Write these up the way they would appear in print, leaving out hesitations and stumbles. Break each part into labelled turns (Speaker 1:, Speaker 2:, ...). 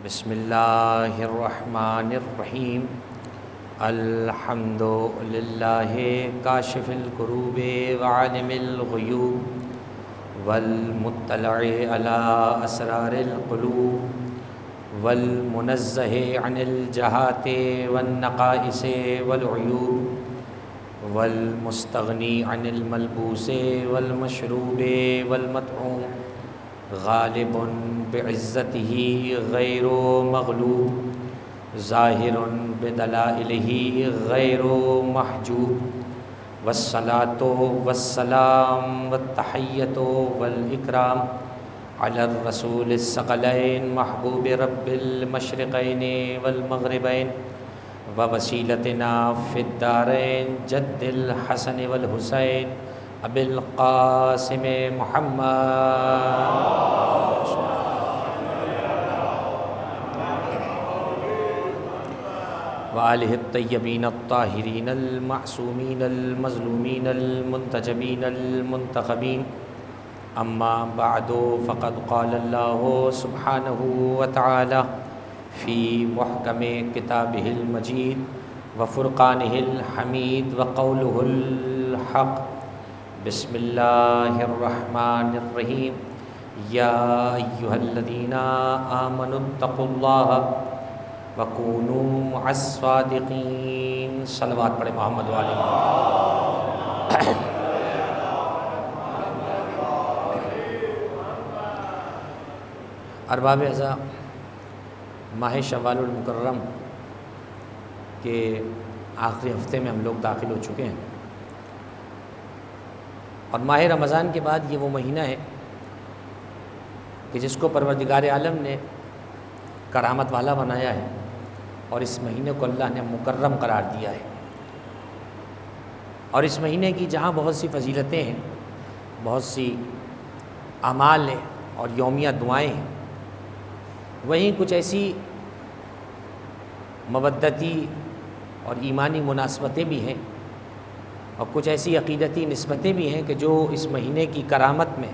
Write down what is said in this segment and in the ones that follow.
Speaker 1: بسم اللہ الرحمن الرحیم الحمد للہ کاشف الکروب وعالم الغیوب والمطلع علی اسرار القلوب والمنزہ عن الجہات والنقائص والعیوب والمستغنی عن الملبوس والمشروب والمطعوم غالب بعزته غیر مغلوب ظاہر بدلائلہ غیر محجوب والصلاة والسلام والتحیۃ والاکرام علی الرسول الثقلین محبوب رب المشرقین والمغربین ووسیلتنا فی الدارین جد الحسن والحسین ابی القاسم محمد وآلہ الطیبین الطاہرین المعصومین المظلومین المنتجبین المنتخبین اما بعد فقد قال اللہ سبحانہ وتعالی فی محکم کتابہ المجید وفرقانہ الحمید وقولہ الحق بسم اللہ الرحمن الرحیم یا ایہا الذین آمنوا اتقوا اللہ وَكُونُوا مَعَ الصَّادِقِينَ صلوات پڑھے محمد والے ارباب اعزاء، ماہ شوال المکرم کے آخری ہفتے میں ہم لوگ داخل ہو چکے ہیں، اور ماہ رمضان کے بعد یہ وہ مہینہ ہے کہ جس کو پروردگار عالم نے کرامت والا بنایا ہے، اور اس مہینے کو اللہ نے مکرم قرار دیا ہے، اور اس مہینے کی جہاں بہت سی فضیلتیں ہیں، بہت سی اعمال ہیں اور یومیہ دعائیں ہیں، وہیں کچھ ایسی مودتی اور ایمانی مناسبتیں بھی ہیں، اور کچھ ایسی عقیدتی نسبتیں بھی ہیں کہ جو اس مہینے کی کرامت میں،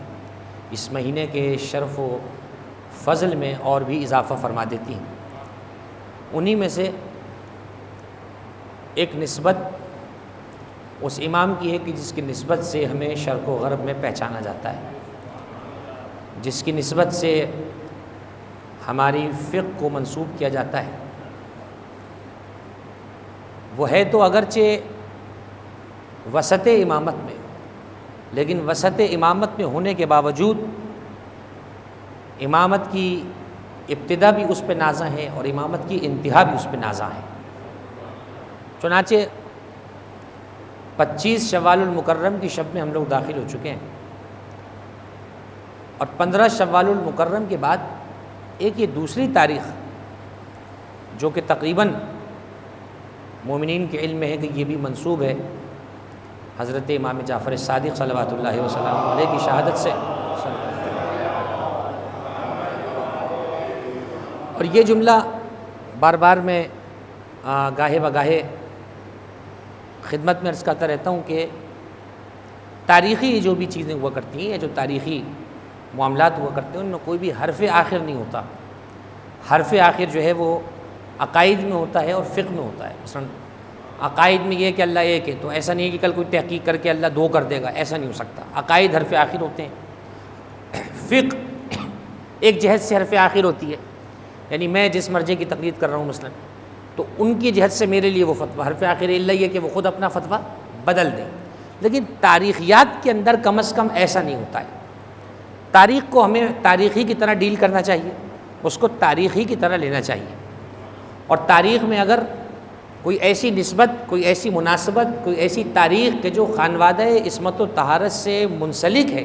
Speaker 1: اس مہینے کے شرف و فضل میں اور بھی اضافہ فرما دیتی ہیں۔ انہی میں سے ایک نسبت اس امام کی ہے کہ جس کی نسبت سے ہمیں شرق و غرب میں پہچانا جاتا ہے، جس کی نسبت سے ہماری فقہ کو منسوب کیا جاتا ہے۔ وہ ہے تو اگرچہ وسط امامت میں، لیکن وسط امامت میں ہونے کے باوجود امامت کی ابتدا بھی اس پہ نازاں ہے اور امامت کی انتہا بھی اس پہ نازاں ہے۔ چنانچہ 25 شوال المکرم کی شب میں ہم لوگ داخل ہو چکے ہیں، اور 15 شوال المکرم کے بعد ایک یہ دوسری تاریخ جو کہ تقریباً مومنین کے علم میں ہے کہ یہ بھی منسوب ہے حضرت امام جعفر صادق صلوات اللہ وسلم علیہ کی شہادت سے، اور یہ جملہ بار بار میں گاہے بگاہے خدمت میں عرض کرتا رہتا ہوں کہ تاریخی جو بھی چیزیں ہوا کرتی ہیں یا جو تاریخی معاملات ہوا کرتے ہیں ان میں کوئی بھی حرف آخر نہیں ہوتا۔ حرف آخر جو ہے وہ عقائد میں ہوتا ہے اور فقہ میں ہوتا ہے۔ مثلا عقائد میں یہ کہ اللہ ایک ہے، تو ایسا نہیں ہے کہ کل کوئی تحقیق کر کے اللہ دو کر دے گا، ایسا نہیں ہو سکتا۔ عقائد حرف آخر ہوتے ہیں۔ فقہ ایک جہت سے حرف آخر ہوتی ہے، یعنی میں جس مرجع کی تقلید کر رہا ہوں مثلا، تو ان کی جہت سے میرے لیے وہ فتویٰ حرف آخر اللہ یہ کہ وہ خود اپنا فتویٰ بدل دیں، لیکن تاریخیات کے اندر کم از کم ایسا نہیں ہوتا ہے۔ تاریخ کو ہمیں تاریخی کی طرح ڈیل کرنا چاہیے، اس کو تاریخی کی طرح لینا چاہیے، اور تاریخ میں اگر کوئی ایسی نسبت، کوئی ایسی مناسبت، کوئی ایسی تاریخ کہ جو خانوادہ عصمت و طہارت سے منسلک ہے،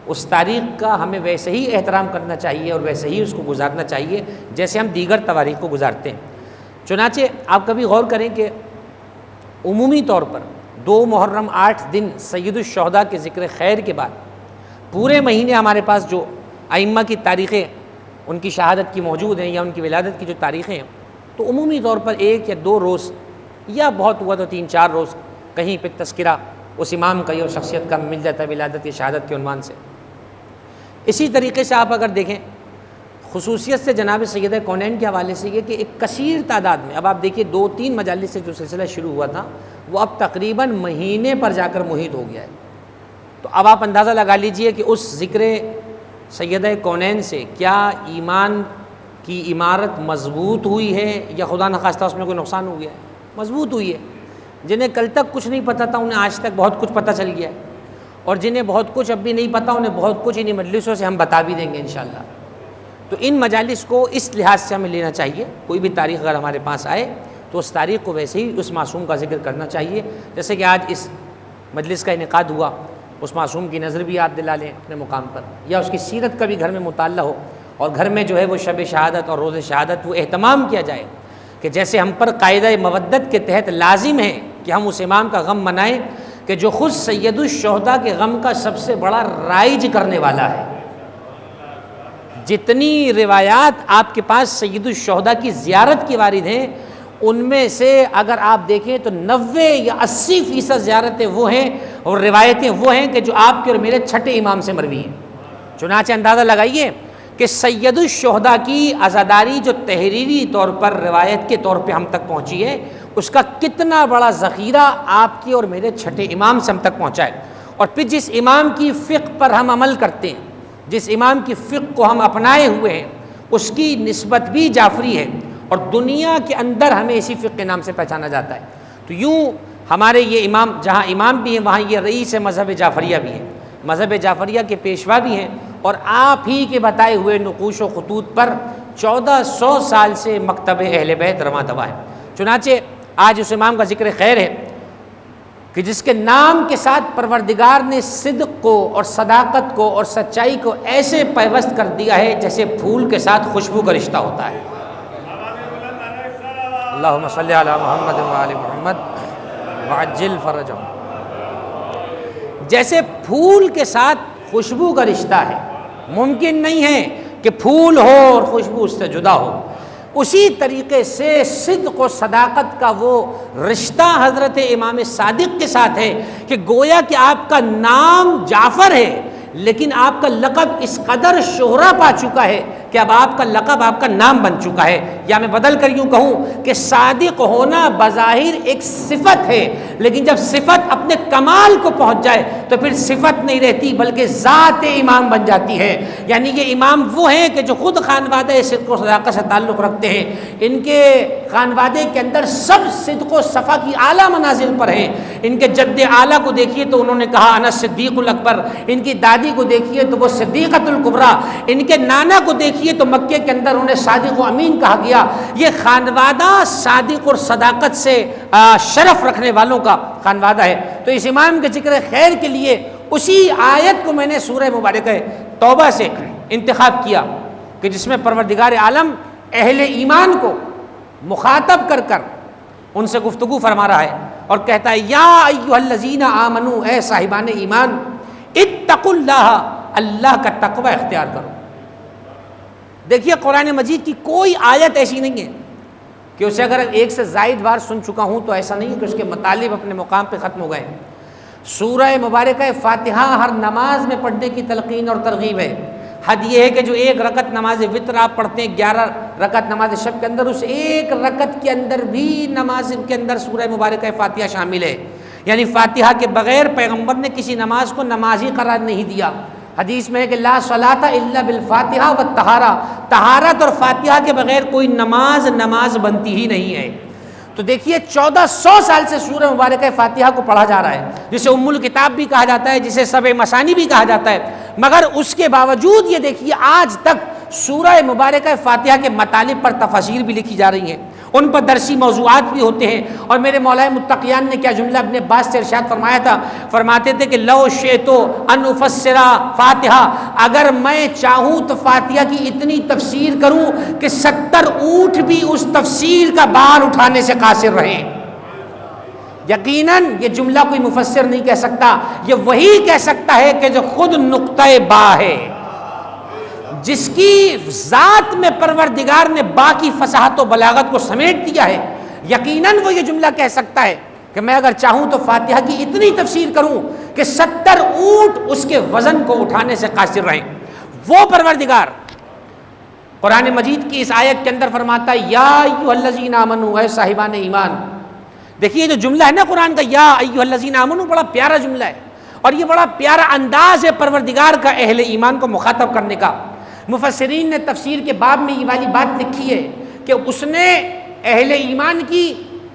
Speaker 1: اس تاریخ کا ہمیں ویسے ہی احترام کرنا چاہیے اور ویسے ہی اس کو گزارنا چاہیے جیسے ہم دیگر تواریخ کو گزارتے ہیں۔ چنانچہ آپ کبھی غور کریں کہ عمومی طور پر 2 محرم 8 دن سید الشہداء کے ذکر خیر کے بعد پورے مہینے ہمارے پاس جو ائمہ کی تاریخیں ان کی شہادت کی موجود ہیں یا ان کی ولادت کی جو تاریخیں ہیں، تو عمومی طور پر 1 یا 2 روز یا بہت ہوا تو 3-4 روز کہیں پہ تذکرہ اس امام کا یا شخصیت کا مل جاتا ہے ولادت یا شہادت کے عنوان سے۔ اسی طریقے سے آپ اگر دیکھیں خصوصیت سے جناب سیدہ کونین کے حوالے سے یہ کہ ایک کثیر تعداد میں، اب آپ دیکھیے 2-3 مجالس سے جو سلسلہ شروع ہوا تھا وہ اب تقریباً مہینے پر جا کر محیط ہو گیا ہے. تو اب آپ اندازہ لگا لیجئے کہ اس ذکر سیدہ کونین سے کیا ایمان کی عمارت مضبوط ہوئی ہے یا خدا نخواستہ اس میں کوئی نقصان ہو گیا ہے؟ مضبوط ہوئی ہے. جنہیں کل تک کچھ نہیں پتہ تھا انہیں آج تک بہت کچھ پتہ چل گیا ہے، اور جنہیں بہت کچھ اب بھی نہیں پتہ انہیں بہت کچھ انہیں مجلسوں سے ہم بتا بھی دیں گے انشاءاللہ. تو ان مجالس کو اس لحاظ سے ہمیں لینا چاہیے، کوئی بھی تاریخ اگر ہمارے پاس آئے تو اس تاریخ کو ویسے ہی اس معصوم کا ذکر کرنا چاہیے. جیسے کہ آج اس مجلس کا انعقاد ہوا، اس معصوم کی نظر بھی یاد دلا لیں اپنے مقام پر، یا اس کی سیرت کا بھی گھر میں مطالعہ ہو، اور گھر میں جو ہے وہ شب شہادت اور روز شہادت وہ اہتمام کیا جائے کہ جیسے ہم پر قاعدہ مودت کے تحت لازم ہے کہ ہم اس امام کا غم منائیں کہ جو خود سید الشہداء کے غم کا سب سے بڑا رائج کرنے والا ہے. جتنی روایات آپ کے پاس سید الشہداء کی زیارت کی وارد ہیں ان میں سے اگر آپ دیکھیں تو 90 یا 80% زیارتیں وہ ہیں اور روایتیں وہ ہیں کہ جو آپ کے اور میرے چھٹے امام سے مروی ہیں. چنانچہ اندازہ لگائیے کہ سید الشہداء کی عزاداری جو تحریری طور پر روایت کے طور پہ ہم تک پہنچی ہے اس کا کتنا بڑا ذخیرہ آپ کے اور میرے چھٹے امام سے ہم تک پہنچا ہے. اور پھر جس امام کی فقہ پر ہم عمل کرتے ہیں، جس امام کی فقہ کو ہم اپنائے ہوئے ہیں، اس کی نسبت بھی جعفری ہے، اور دنیا کے اندر ہمیں اسی فقہ کے نام سے پہچانا جاتا ہے. تو یوں ہمارے یہ امام جہاں امام بھی ہیں وہاں یہ رئیس مذہب جعفریہ بھی ہیں، مذہب جعفریہ کے پیشوا بھی ہیں، اور آپ ہی کے بتائے ہوئے نقوش و خطوط پر 1400 سال سے مکتب اہل بیت رواں دوا ہے. چنانچہ آج اس امام کا ذکر خیر ہے کہ جس کے نام کے ساتھ پروردگار نے صدق کو اور صداقت کو اور سچائی کو ایسے پیوست کر دیا ہے جیسے پھول کے ساتھ خوشبو کا رشتہ ہوتا ہے. اللہم صلی علی محمد و آل محمد وعجل فرجہم. جیسے پھول کے ساتھ خوشبو کا رشتہ ہے، ممکن نہیں ہے کہ پھول ہو اور خوشبو اس سے جدا ہو، اسی طریقے سے صدق و صداقت کا وہ رشتہ حضرت امام صادق کے ساتھ ہے کہ گویا کہ آپ کا نام جعفر ہے لیکن آپ کا لقب اس قدر شہرہ پا چکا ہے کہ اب آپ کا لقب آپ کا نام بن چکا ہے. یا میں بدل کر یوں کہوں کہ صادق ہونا بظاہر ایک صفت ہے، لیکن جب صفت اپنے کمال کو پہنچ جائے تو پھر صفت نہیں رہتی بلکہ ذات امام بن جاتی ہے. یعنی یہ امام وہ ہیں کہ جو خود خانوادہ صدق و صداقت سے تعلق رکھتے ہیں، ان کے خانوادے کے اندر سب صدق و صفا کی اعلیٰ منازل پر ہیں. ان کے جد اعلیٰ کو دیکھیے تو انہوں نے کہا انا صدیق الاکبر، ان کی دادی کو دیکھیے تو وہ صدیقۃ الکبریٰ، ان کے نانا کو دیکھیے تو مکے کے اندر انہیں صادق و امین کہا گیا. یہ خانوادہ صادق اور صداقت سے شرف رکھنے والوں کا خانوادہ ہے. تو اس امام کے ذکر خیر کے لیے اسی آیت کو میں نے سورہ مبارکہ توبہ سے انتخاب کیا کہ جس میں پروردگار عالم اہل ایمان کو مخاطب کر کر ان سے گفتگو فرما رہا ہے اور کہتا ہے یا ایھا الذین آمنو، اے صاحبان ایمان، اتقوا اللہ، اللہ کا تقوی اختیار کرو. دیکھیے قرآن مجید کی کوئی آیت ایسی نہیں ہے کہ اسے اگر ایک سے زائد بار سن چکا ہوں تو ایسا نہیں ہے کہ اس کے مطالب اپنے مقام پہ ختم ہو گئے. سورہ مبارکہ فاتحہ ہر نماز میں پڑھنے کی تلقین اور ترغیب ہے. حد یہ ہے کہ جو ایک رکعت نماز وتر آپ پڑھتے ہیں 11 رکعت نماز شب کے اندر، اس ایک رکعت کے اندر بھی نماز کے اندر سورہ مبارکہ فاتحہ شامل ہے. یعنی فاتحہ کے بغیر پیغمبر نے کسی نماز کو نماز ہی قرار نہیں دیا. حدیث میں ہے کہ لا صلاۃ الا بالفاتحہ والطہارہ، طہارت اور فاتحہ کے بغیر کوئی نماز بنتی ہی نہیں ہے. تو دیکھیے 1400 سال سے سورہ مبارکہ فاتحہ کو پڑھا جا رہا ہے، جسے ام الکتاب بھی کہا جاتا ہے، جسے سبع مثانی بھی کہا جاتا ہے. مگر اس کے باوجود یہ دیکھیے آج تک سورہ مبارکہ فاتحہ کے مطالب پر تفاسیر بھی لکھی جا رہی ہیں، ان پر درسی موضوعات بھی ہوتے ہیں. اور میرے مولا متقیان نے کیا جملہ ابن عباس سے ارشاد فرمایا تھا، فرماتے تھے کہ لو شئت ان افسر فاتحہ، اگر میں چاہوں تو فاتحہ کی اتنی تفسیر کروں کہ 70 اونٹ بھی اس تفسیر کا بار اٹھانے سے قاصر رہیں. یقیناً یہ جملہ کوئی مفسر نہیں کہہ سکتا، یہ وہی کہہ سکتا ہے کہ جو خود نقطہ با ہے، جس کی ذات میں پروردگار نے با کی فصاحت و بلاغت کو سمیٹ دیا ہے. یقیناً وہ یہ جملہ کہہ سکتا ہے کہ میں اگر چاہوں تو فاتحہ کی اتنی تفسیر کروں کہ 70 اونٹ اس کے وزن کو اٹھانے سے قاصر رہیں. وہ پروردگار قرآن مجید کی اس آیت کے اندر فرماتا ہے یا ایھا الذین آمنوا، اے صاحبان ایمان. دیکھیے جو جملہ ہے نا قرآن کا یا ایھا الذین آمنوا، بڑا پیارا جملہ ہے اور یہ بڑا پیارا انداز ہے پروردگار کا اہل ایمان کو مخاطب کرنے کا. مفسرین نے تفسیر کے باب میں یہ والی بات لکھی ہے کہ اس نے اہل ایمان کی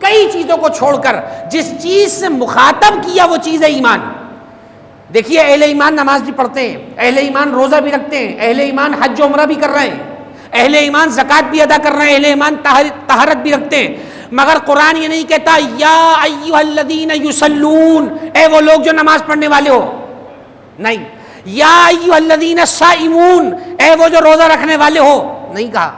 Speaker 1: کئی چیزوں کو چھوڑ کر جس چیز سے مخاطب کیا وہ چیز ہے ایمان. دیکھیے اہل ایمان نماز بھی پڑھتے ہیں، اہل ایمان روزہ بھی رکھتے ہیں، اہل ایمان حج و عمرہ بھی کر رہے ہیں، اہل ایمان زکوٰۃ بھی ادا کر رہے ہیں، اہل ایمان طہارت بھی رکھتے ہیں، مگر قرآن یہ نہیں کہتا یا ایھا الذین یصلون، اے وہ لوگ جو نماز پڑھنے والے ہو. نہیں. یا ایھا الذین الصائمون، اے وہ جو روزہ رکھنے والے ہو. نہیں کہا.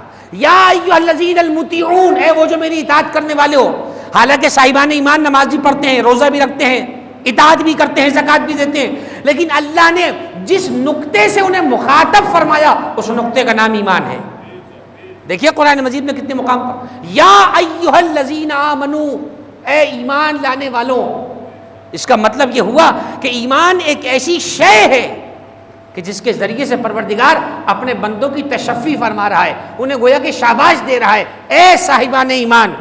Speaker 1: یا ایھا الذین المطیعون، اے وہ جو میری اطاعت کرنے والے ہو. حالانکہ صاحبان ایمان نماز بھی پڑھتے ہیں، روزہ بھی رکھتے ہیں، اطاعت بھی کرتے ہیں، زکوٰۃ بھی دیتے ہیں، لیکن اللہ نے جس نقطے سے انہیں مخاطب فرمایا اس نقطے کا نام ایمان ہے. دیکھیے قرآن مجید میں کتنے مقام پر یا ایھا الذین آمنوا، اے ایمان لانے والوں. اس کا مطلب یہ ہوا کہ ایمان ایک ایسی شے ہے کہ جس کے ذریعے سے پروردگار اپنے بندوں کی تشفی فرما رہا ہے، انہیں گویا کہ شاباش دے رہا ہے اے صاحبان ایمان.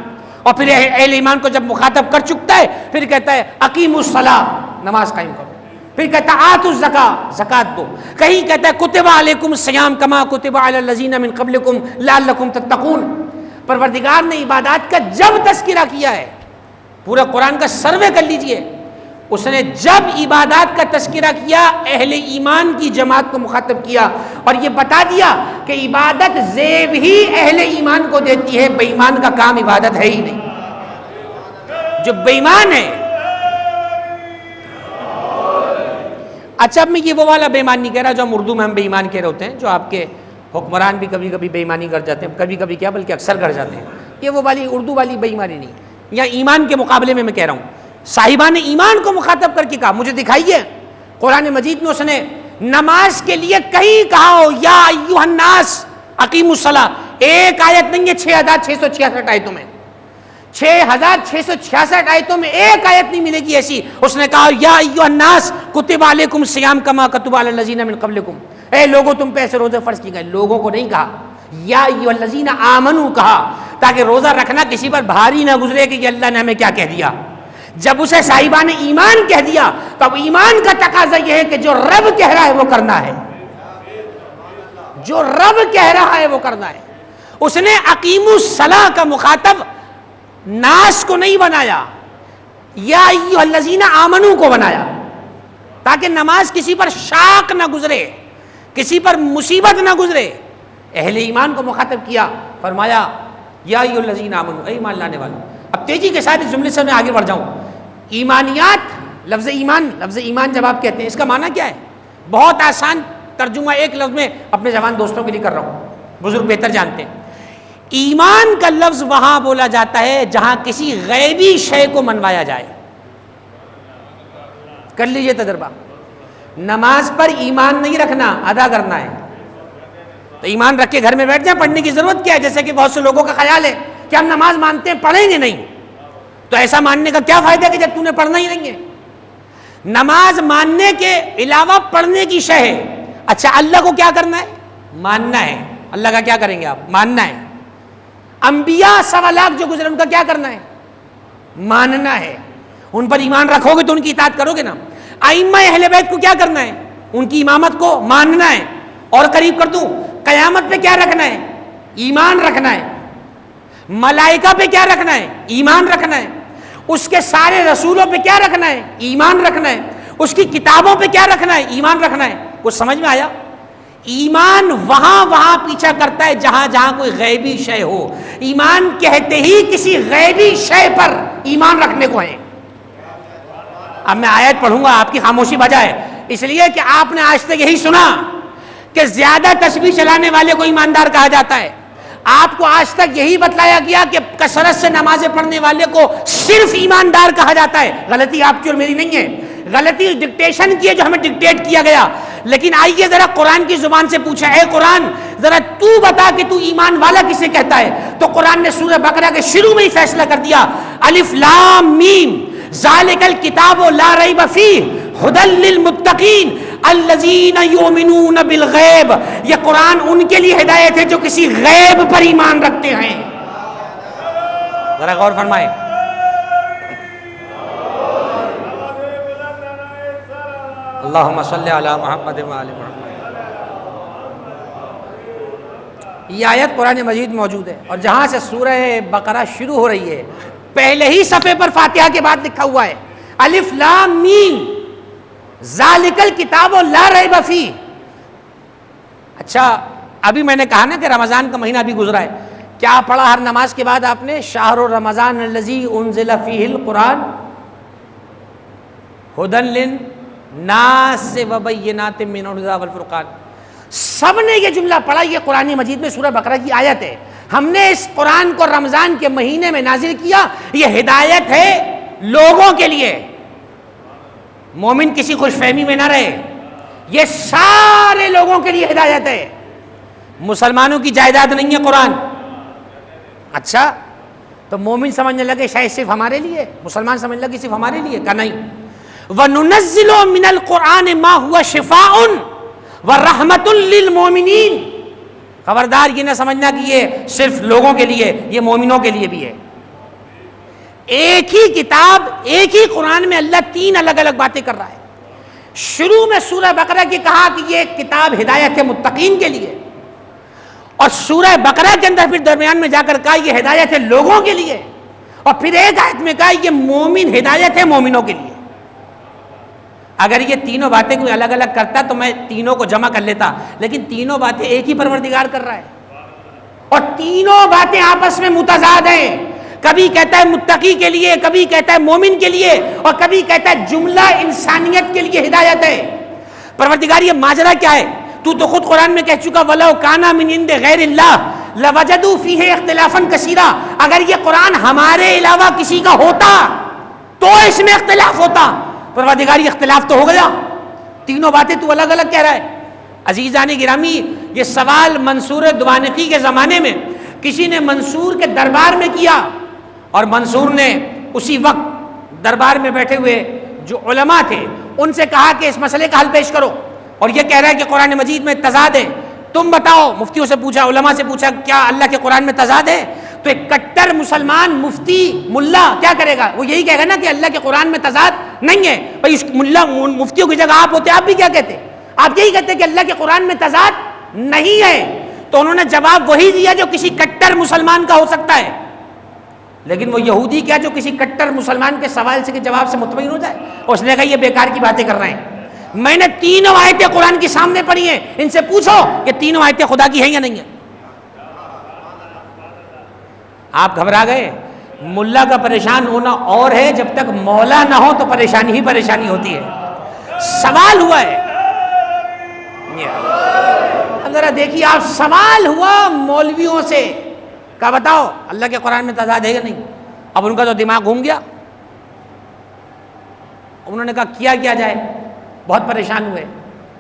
Speaker 1: اور پھر اہل ایمان کو جب مخاطب کر چکتا ہے پھر کہتا ہے اقیموا الصلاۃ، نماز قائم کرو. پھر کہتا ہے آتوا الزکاۃ، زکوٰۃ دو. کہیں کہتا ہے کتب علیکم الصیام کما کتب علی الذین من قبلکم لعلکم تتقون. پروردگار نے عبادات کا جب تذکرہ کیا ہے، پورا قرآن کا سروے کر لیجئے، اس نے جب عبادات کا تذکرہ کیا اہل ایمان کی جماعت کو مخاطب کیا اور یہ بتا دیا کہ عبادت زیب ہی اہل ایمان کو دیتی ہے، بے ایمان کا کام عبادت ہے ہی نہیں. جو بے ایمان ہے، اچھا اب میں یہ وہ والا بے ایمان نہیں کہہ رہا جو ہم اردو میں ہم بے ایمان کہہ رہے ہوتے ہیں، جو آپ کے حکمران بھی کبھی کبھی بے ایمانی کر جاتے ہیں، کبھی کبھی کیا بلکہ اکثر کر جاتے ہیں. یہ وہ والی اردو والی بے ایمانی نہیں، یا ایمان کے مقابلے میں کہہ رہا ہوں. صاحبان ایمان کو مخاطب کر کے کہا مجھے دکھائیے قرآن مجید میں اس نے نماز کے لیے کہیں کہا ہو یا ایھا الناس اقیموا الصلاۃ. ایک آیت نہیں ہے 6666 آیتوں میں، 6666 آیتوں میں ایک آیت نہیں ملے گی ایسی اس نے کہا یا ایھا الناس کتب علیکم الصیام کما کتب علی الذین من قبلکم، اے لوگوں تم پہ ایسے روزے فرض کیے گئے. لوگوں کو نہیں کہا، یا ایھا الذین آمنوا کہا، تاکہ روزہ رکھنا کسی پر بھاری نہ گزرے کہ یہ اللہ نے ہمیں کیا کہہ دیا. جب اسے صاحبان ایمان کہہ دیا تو اب ایمان کا تقاضا یہ ہے کہ جو رب کہہ رہا ہے وہ کرنا ہے، جو رب کہہ رہا ہے وہ کرنا ہے. اس نے اقیموا الصلاۃ کا مخاطب ناس کو نہیں بنایا، یا ایھا الذین آمنوا کو بنایا، تاکہ نماز کسی پر شاق نہ گزرے، کسی پر مصیبت نہ گزرے. اہل ایمان کو مخاطب کیا، فرمایا یا ایھا الذین آمنوا، اے ایمان لانے والوں. اب تیزی کے ساتھ اس جملے سے میں آگے بڑھ جاؤں. ایمانیات، لفظ ایمان جب آپ کہتے ہیں اس کا معنی کیا ہے؟ بہت آسان ترجمہ ایک لفظ میں اپنے جوان دوستوں کے لیے کر رہا ہوں، بزرگ بہتر جانتے ہیں. ایمان کا لفظ وہاں بولا جاتا ہے جہاں کسی غیبی شے کو منوایا جائے. کر لیجئے تجربہ. نماز پر ایمان نہیں رکھنا، ادا کرنا ہے. تو ایمان رکھ کے گھر میں بیٹھ جائیں، پڑھنے کی ضرورت کیا ہے؟ جیسے کہ بہت سے لوگوں کا خیال ہے کہ ہم نماز مانتے ہیں پڑھیں گے نہیں. تو ایسا ماننے کا کیا فائدہ کہ جب تو نے پڑھنا ہی نہیں ہے؟ نماز ماننے کے علاوہ پڑھنے کی شے ہے. اچھا اللہ کو کیا کرنا ہے؟ ماننا ہے. اللہ کا کیا کریں گے آپ؟ ماننا ہے. انبیاء 1.25 لاکھ جو گزرے ان کا کیا کرنا ہے؟ ماننا ہے. ان پر ایمان رکھو گے تو ان کی اطاعت کرو گے نا. ائمہ اہل بیت کو کیا کرنا ہے؟ ان کی امامت کو ماننا ہے. اور قریب کر دوں، قیامت پہ کیا رکھنا ہے؟ ایمان رکھنا ہے. ملائکہ پہ کیا رکھنا ہے؟ ایمان رکھنا ہے. اس کے سارے رسولوں پہ کیا رکھنا ہے؟ ایمان رکھنا ہے. اس کی کتابوں پہ کیا رکھنا ہے؟ ایمان رکھنا ہے. کچھ سمجھ میں آیا؟ ایمان وہاں پیچھا کرتا ہے جہاں جہاں کوئی غیبی شے ہو. ایمان کہتے ہی کسی غیبی شے پر ایمان رکھنے کو ہے. اب میں آیت پڑھوں گا، آپ کی خاموشی بجائے، اس لیے کہ آپ نے آج تک یہی سنا کہ زیادہ تسبیح چلانے والے کو ایماندار کہا جاتا ہے. آپ کو آج تک یہی بتلایا گیا کہ کثرت سے نمازیں پڑھنے والے کو صرف ایماندار کہا جاتا ہے. غلطی آپ کی اور میری نہیں ہے، غلطی ڈکٹیشن کی ہے جو ہمیں ڈکٹیٹ کیا گیا. لیکن آئیے ذرا قرآن کی زبان سے پوچھا، اے قرآن ذرا تو بتا کہ تو ایمان والا کسے کہتا ہے؟ تو قرآن نے سورہ بقرہ کے شروع میں ہی فیصلہ کر دیا، الف لام میم ذالک الکتاب لا ریب فیہ ھدی للمتقین. الذین یؤمنون بالغیب، یہ قرآن ان کے لیے ہدایت ہے جو کسی غیب پر ایمان رکھتے ہیں. ذرا غور فرمائیں. اللہم صلی علی محمد وآل محمد. یہ آیت قرآن مجید میں موجود ہے، اور جہاں سے سورہ بقرہ شروع ہو رہی ہے پہلے ہی صفحے پر فاتحہ کے بعد لکھا ہوا ہے الف لام میم ذالک الکتاب لا ریب فیہ. اچھا ابھی میں نے کہا نا کہ رمضان کا مہینہ بھی گزرا ہے، کیا پڑھا ہر نماز کے بعد آپ نے؟ شہر رمضان الذی انزل فیہ القرآن ھدی للناس وبینات من الہدی والفرقان. سب نے یہ جملہ پڑھا. یہ قرآن مجید میں سورہ بقرہ کی آیت ہے. ہم نے اس قرآن کو رمضان کے مہینے میں نازل کیا، یہ ہدایت ہے لوگوں کے لیے. مومن کسی خوش فہمی میں نہ رہے، یہ سارے لوگوں کے لیے ہدایت ہے. مسلمانوں کی جائیداد نہیں ہے قرآن. اچھا تو مومن سمجھنے لگے شاید صرف ہمارے لیے، مسلمان سمجھنے لگے صرف ہمارے لیے. کہا نہیں. وَنُنَزِّلُ مِنَ الْقُرْآنِ مَا هُوَ شِفَاءٌ وَرَحْمَةٌ لِّلْمُؤْمِنِينَ. خبردار یہ نہ سمجھنا کہ یہ صرف لوگوں کے لیے، یہ مومنوں کے لیے بھی ہے. ایک ہی کتاب، ایک ہی قرآن میں اللہ تین الگ الگ باتیں کر رہا ہے. شروع میں سورہ بقرہ کی کہا کہ یہ کتاب ہدایت ہے متقین کے لیے، اور سورہ بقرہ کے اندر پھر درمیان میں جا کر کہا یہ ہدایت ہے لوگوں کے لیے، اور پھر ایک آیت میں کہا یہ مومن ہدایت ہے مومنوں کے لیے. اگر یہ تینوں باتیں کوئی الگ الگ کرتا تو میں تینوں کو جمع کر لیتا، لیکن تینوں باتیں ایک ہی پروردگار کر رہا ہے، اور تینوں باتیں آپس میں متضاد ہیں. کبھی کہتا ہے متقی کے لیے، کبھی کہتا ہے مومن کے لیے، اور کبھی کہتا ہے جملہ انسانیت کے لیے ہدایت ہے. پروردگار یہ ماجرا کیا ہے؟ تو خود قرآن میں کہہ چکا وَلَوْ كَانَ مِنْ عِنْدِ غَيْرِ اللَّهِ لَوَجَدُوا فِيهِ اخْتِلَافًا كَثِيرًا. اگر یہ قرآن ہمارے علاوہ کسی کا ہوتا تو اس میں اختلاف ہوتا. پروردگار یہ اختلاف تو ہو گیا، تینوں باتیں تو الگ الگ کہہ رہا ہے. عزیزان گرامی، یہ سوال منصور دوانقی کے زمانے میں کسی نے منصور کے دربار میں کیا، اور منصور نے اسی وقت دربار میں بیٹھے ہوئے جو علماء تھے ان سے کہا کہ اس مسئلے کا حل پیش کرو. اور یہ کہہ رہا ہے کہ قرآن مجید میں تضاد ہے، تم بتاؤ. مفتیوں سے پوچھا، علماء سے پوچھا کیا اللہ کے قرآن میں تضاد ہے؟ تو ایک کٹر مسلمان مفتی ملا کیا کرے گا؟ وہ یہی کہے گا نا کہ اللہ کے قرآن میں تضاد نہیں ہے. بھائی اس ملا مفتیوں کی جگہ آپ ہوتے آپ بھی کیا کہتے؟ آپ یہی کہتے کہ اللہ کے قرآن میں تضاد نہیں ہے. تو انہوں نے جواب وہی دیا جو کسی کٹر مسلمان کا ہو سکتا ہے. لیکن وہ یہودی کیا جو کسی کٹر مسلمان کے سوال سے کے جواب سے مطمئن ہو جائے؟ اور اس نے کہا یہ بیکار کی باتیں کر رہے ہیں. میں نے تینوں آیتیں قرآن کی سامنے پڑھی ہیں، ان سے پوچھو کہ تینوں آیتیں خدا کی ہیں یا نہیں ہیں. آپ گھبرا گئے. ملا کا پریشان ہونا اور ہے، جب تک مولا نہ ہو تو پریشانی ہی پریشانی ہوتی ہے. سوال ہوا ہے، اب ذرا دیکھیے آپ، سوال ہوا مولویوں سے، کہا بتاؤ اللہ کے قرآن میں تضاد ہے یا نہیں؟ اب ان کا تو دماغ گھوم گیا. انہوں نے کہا کیا جائے، بہت پریشان ہوئے.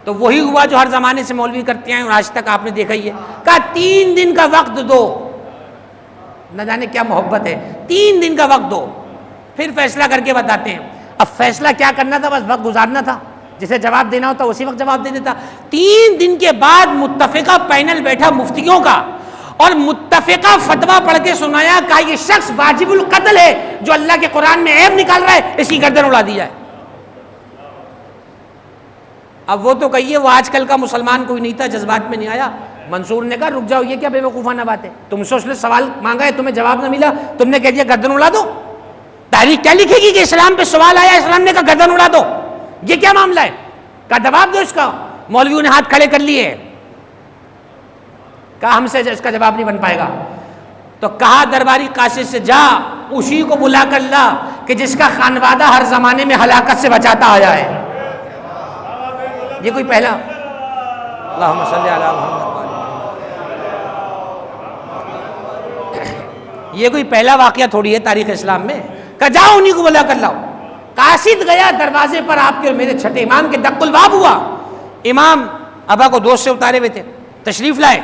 Speaker 1: تو وہی ہوا جو ہر زمانے سے مولوی کرتے ہیں اور آج تک آپ نے دیکھا ہی ہے. کہا 3 دن کا وقت دو. نہ جانے کیا محبت ہے. 3 دن کا وقت دو، پھر فیصلہ کر کے بتاتے ہیں. اب فیصلہ کیا کرنا تھا؟ بس وقت گزارنا تھا. جسے جواب دینا ہوتا اسی وقت جواب دے دیتا. 3 دن کے بعد متفقہ پینل بیٹھا مفتیوں کا، اور متفقہ فتویٰ پڑھ کے سنایا، کہا یہ شخص واجب القتل ہے جو اللہ کے قرآن میں عیب نکال رہا ہے، اس کی گردن اڑا دی جائے. اب وہ تو کہیے وہ آج کل کا مسلمان کوئی نہیں تھا، جذبات میں نہیں آیا. منصور نے کہا رک جاؤ، یہ کیا بے وقوفانہ بات ہے؟ تم سے اس نے سوال مانگا ہے، تمہیں جواب نہ ملا، تم نے کہہ دیا گردن اڑا دو. تاریخ کیا لکھے گی کہ اسلام پہ سوال آیا، اسلام نے کہا گردن اڑا دو؟ یہ کیا معاملہ ہے؟ کہا جواب دو اس کا. مولویوں نے ہاتھ کھڑے کر لیے، کہا ہم سے اس کا جواب نہیں بن پائے گا. تو کہا درباری قاصد سے جا اسی کو بلا کر لا کہ جس کا خانوادہ ہر زمانے میں ہلاکت سے بچاتا آیا ہے. یہ کوئی پہلا، اللہم صلی علی محمد، یہ کوئی پہلا واقعہ تھوڑی ہے تاریخ اسلام میں. کہ جاؤ انہی کو بلا کر لاؤ. قاصد گیا دروازے پر، آپ کے اور میرے چھٹے امام کے دق الباب ہوا. امام ابا کو دوش سے اتارے ہوئے تھے، تشریف لائے.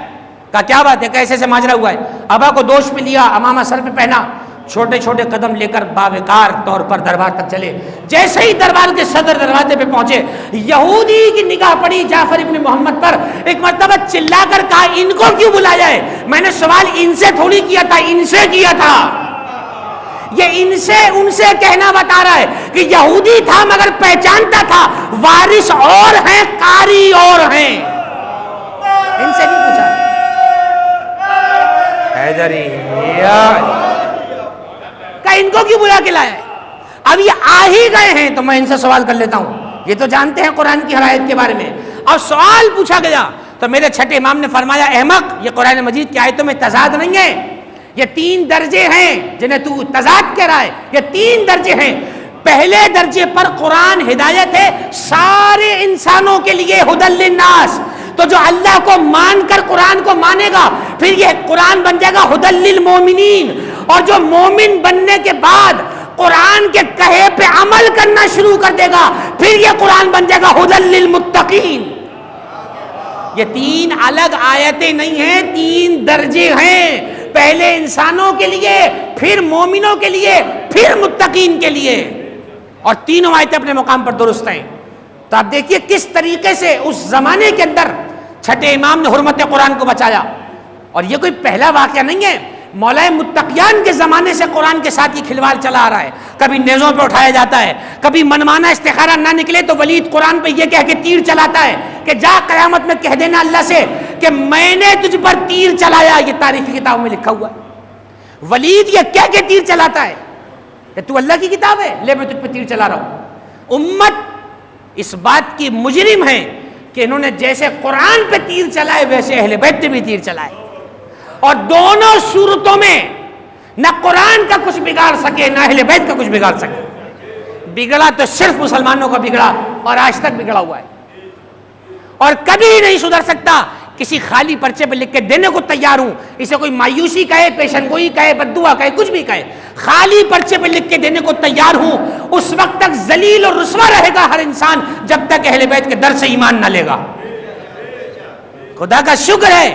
Speaker 1: کہا کیا بات ہے، کیسے سے ماجرا ہوا ہے؟ ابا کو دوش میں لیا، امامہ سر پہ پہنا، چھوٹے چھوٹے قدم لے کر باوقار طور پر دربار تک چلے. جیسے ہی دربار کے صدر دروازے پہ پہنچے، یہودی کی نگاہ پڑی جعفر ابن محمد پر. ایک مرتبہ چلا کر کہا ان کو کیوں بلایا ہے؟ میں نے سوال ان سے تھوڑی کیا تھا، ان سے کیا تھا. یہ ان سے کہنا بتا رہا ہے کہ یہودی تھا مگر پہچانتا تھا وارث اور ہیں، قاری اور ہیں. ان سے نہیں پوچھا. حیدری کہ ان کو کیوں بلا کے لایا ہے؟ اب یہ آ ہی گئے ہیں تو میں ان سے سوال کر لیتا ہوں. یہ تو جانتے ہیں قرآن کی ہر آیت کے بارے میں. اور سوال پوچھا گیا تو میرے چھٹے امام نے فرمایا احمق، یہ قرآن مجید کی آیتوں میں تضاد نہیں ہے، یہ 3 درجے ہیں جنہیں تو تضاد کہہ رہا ہے. یہ 3 درجے ہیں. پہلے درجے پر قرآن ہدایت ہے سارے انسانوں کے لیے، ھدی للناس. تو جو اللہ کو مان کر قرآن کو مانے گا پھر یہ قرآن بن جائے گا ھدی للمؤمنین. اور جو مومن بننے کے بعد قرآن کے کہے پہ عمل کرنا شروع کر دے گا پھر یہ قرآن بن جائے گا ھدی للمتقین. یہ 3 الگ آیتیں نہیں ہیں، 3 درجے ہیں. پہلے انسانوں کے لیے، پھر مومنوں کے لیے، پھر متقین کے لیے. اور تینوں آیتیں اپنے مقام پر درست ہیں. تو آپ دیکھیے کس طریقے سے اس زمانے کے اندر چھٹے امام نے حرمت قرآن کو بچایا. اور یہ کوئی پہلا واقعہ نہیں ہے. مولا متقیان کے زمانے سے قرآن کے ساتھ یہ کھلواڑ چلا آ رہا ہے. کبھی نیزوں پہ اٹھایا جاتا ہے، کبھی منمانا استخارہ نہ نکلے تو ولید قرآن پہ یہ کہہ کے تیر چلاتا ہے کہ جا قیامت میں کہہ دینا اللہ سے کہ میں نے تجھ پر تیر چلایا. یہ تاریخی کتابوں میں لکھا ہوا ہے. ولید یہ کہہ کے تیر چلاتا ہے کہ تو اللہ کی کتاب ہے، لے میں تجھ پہ تیر چلا رہا ہوں. امت اس بات کی مجرم ہے کہ انہوں نے جیسے قرآن پہ تیر چلائے ویسے اہل بیت پہ بھی تیر چلائے. اور دونوں صورتوں میں نہ قرآن کا کچھ بگاڑ سکے نہ اہل بیت کا کچھ بگاڑ سکے. بگڑا تو صرف مسلمانوں کا بگڑا اور آج تک بگڑا ہوا ہے اور کبھی نہیں سدھر سکتا. کسی خالی پرچے پہ لکھ کے دینے کو تیار ہوں، اسے کوئی مایوسی کہے، پیشن گوئی کہے، بددعا کہے، کچھ بھی کہے، خالی پرچے پہ لکھ کے دینے کو تیار ہوں. اس وقت تک ذلیل اور رسوا رہے گا ہر انسان جب تک اہل بیت کے در سے ایمان نہ لے گا. خدا کا شکر ہے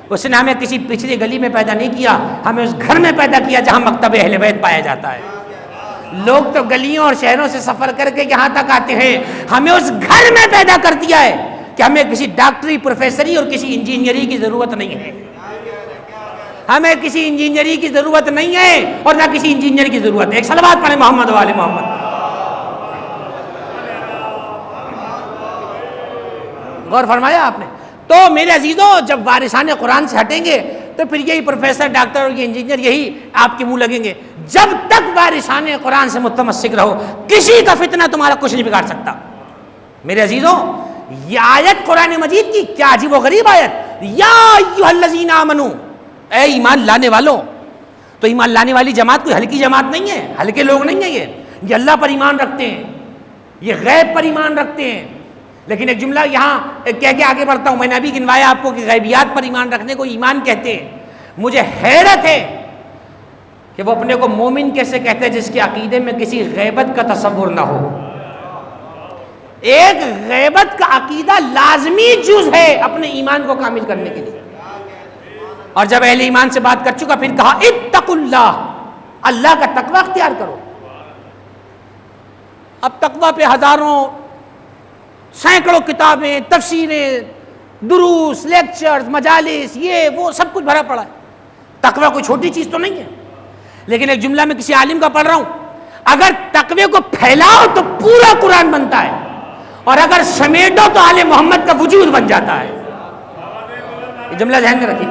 Speaker 1: اس نے ہمیں کسی پچھلی گلی میں پیدا نہیں کیا، ہمیں اس گھر میں پیدا کیا جہاں مکتب اہل بیت پایا جاتا ہے. لوگ تو گلیوں اور شہروں سے سفر کر کے یہاں تک آتے ہیں، ہمیں اس گھر میں پیدا کر دیا ہے کہ ہمیں کسی ڈاکٹری، پروفیسری اور کسی انجینئری کی ضرورت نہیں ہے. ہمیں کسی انجینئری کی ضرورت نہیں ہے اور نہ کسی انجینئر کی ضرورت ہے. ایک صلوات پڑھیں محمد والے محمد. غور فرمایا آپ نے؟ تو میرے عزیزوں جب وارثان قرآن سے ہٹیں گے تو پھر یہی پروفیسر، ڈاکٹر اور یہ انجینئر یہی آپ کے منہ لگیں گے. جب تک وارثان قرآن سے متمسک رہو کسی کا فتنہ تمہارا کچھ نہیں بگاڑ سکتا. میرے عزیزوں یہ آیت قرآن مجید کی کیا عجیب و غریب آیت. یا ایھا الذین آمنو، اے ایمان لانے والوں. تو ایمان لانے والی جماعت کوئی ہلکی جماعت نہیں ہے، ہلکے لوگ نہیں ہیں. یہ اللہ پر ایمان رکھتے ہیں، یہ غیب پر ایمان رکھتے ہیں. لیکن ایک جملہ یہاں کہہ کے آگے بڑھتا ہوں. میں نے ابھی گنوایا آپ کو کہ غیبیات پر ایمان رکھنے کو ایمان کہتے ہیں. مجھے حیرت ہے کہ وہ اپنے کو مومن کیسے کہتے ہیں جس کے عقیدے میں کسی غیبت کا تصور نہ ہو. ایک غیبت کا عقیدہ لازمی جز ہے اپنے ایمان کو کامل کرنے کے لیے. اور جب اہل ایمان سے بات کر چکا پھر کہا اتقوا اللہ، اللہ کا تقوی اختیار کرو. اب تقوی پہ ہزاروں سینکڑوں کتابیں، تفسیریں، دروس، لیکچرز، مجالس، یہ وہ سب کچھ بھرا پڑا ہے. تقوی کوئی چھوٹی چیز تو نہیں ہے. لیکن ایک جملہ میں کسی عالم کا پڑھ رہا ہوں، اگر تقوی کو پھیلاؤ تو پورا قرآن بنتا ہے اور اگر سمیٹو تو آل محمد کا وجود بن جاتا ہے. یہ جملہ ذہن میں رکھیے.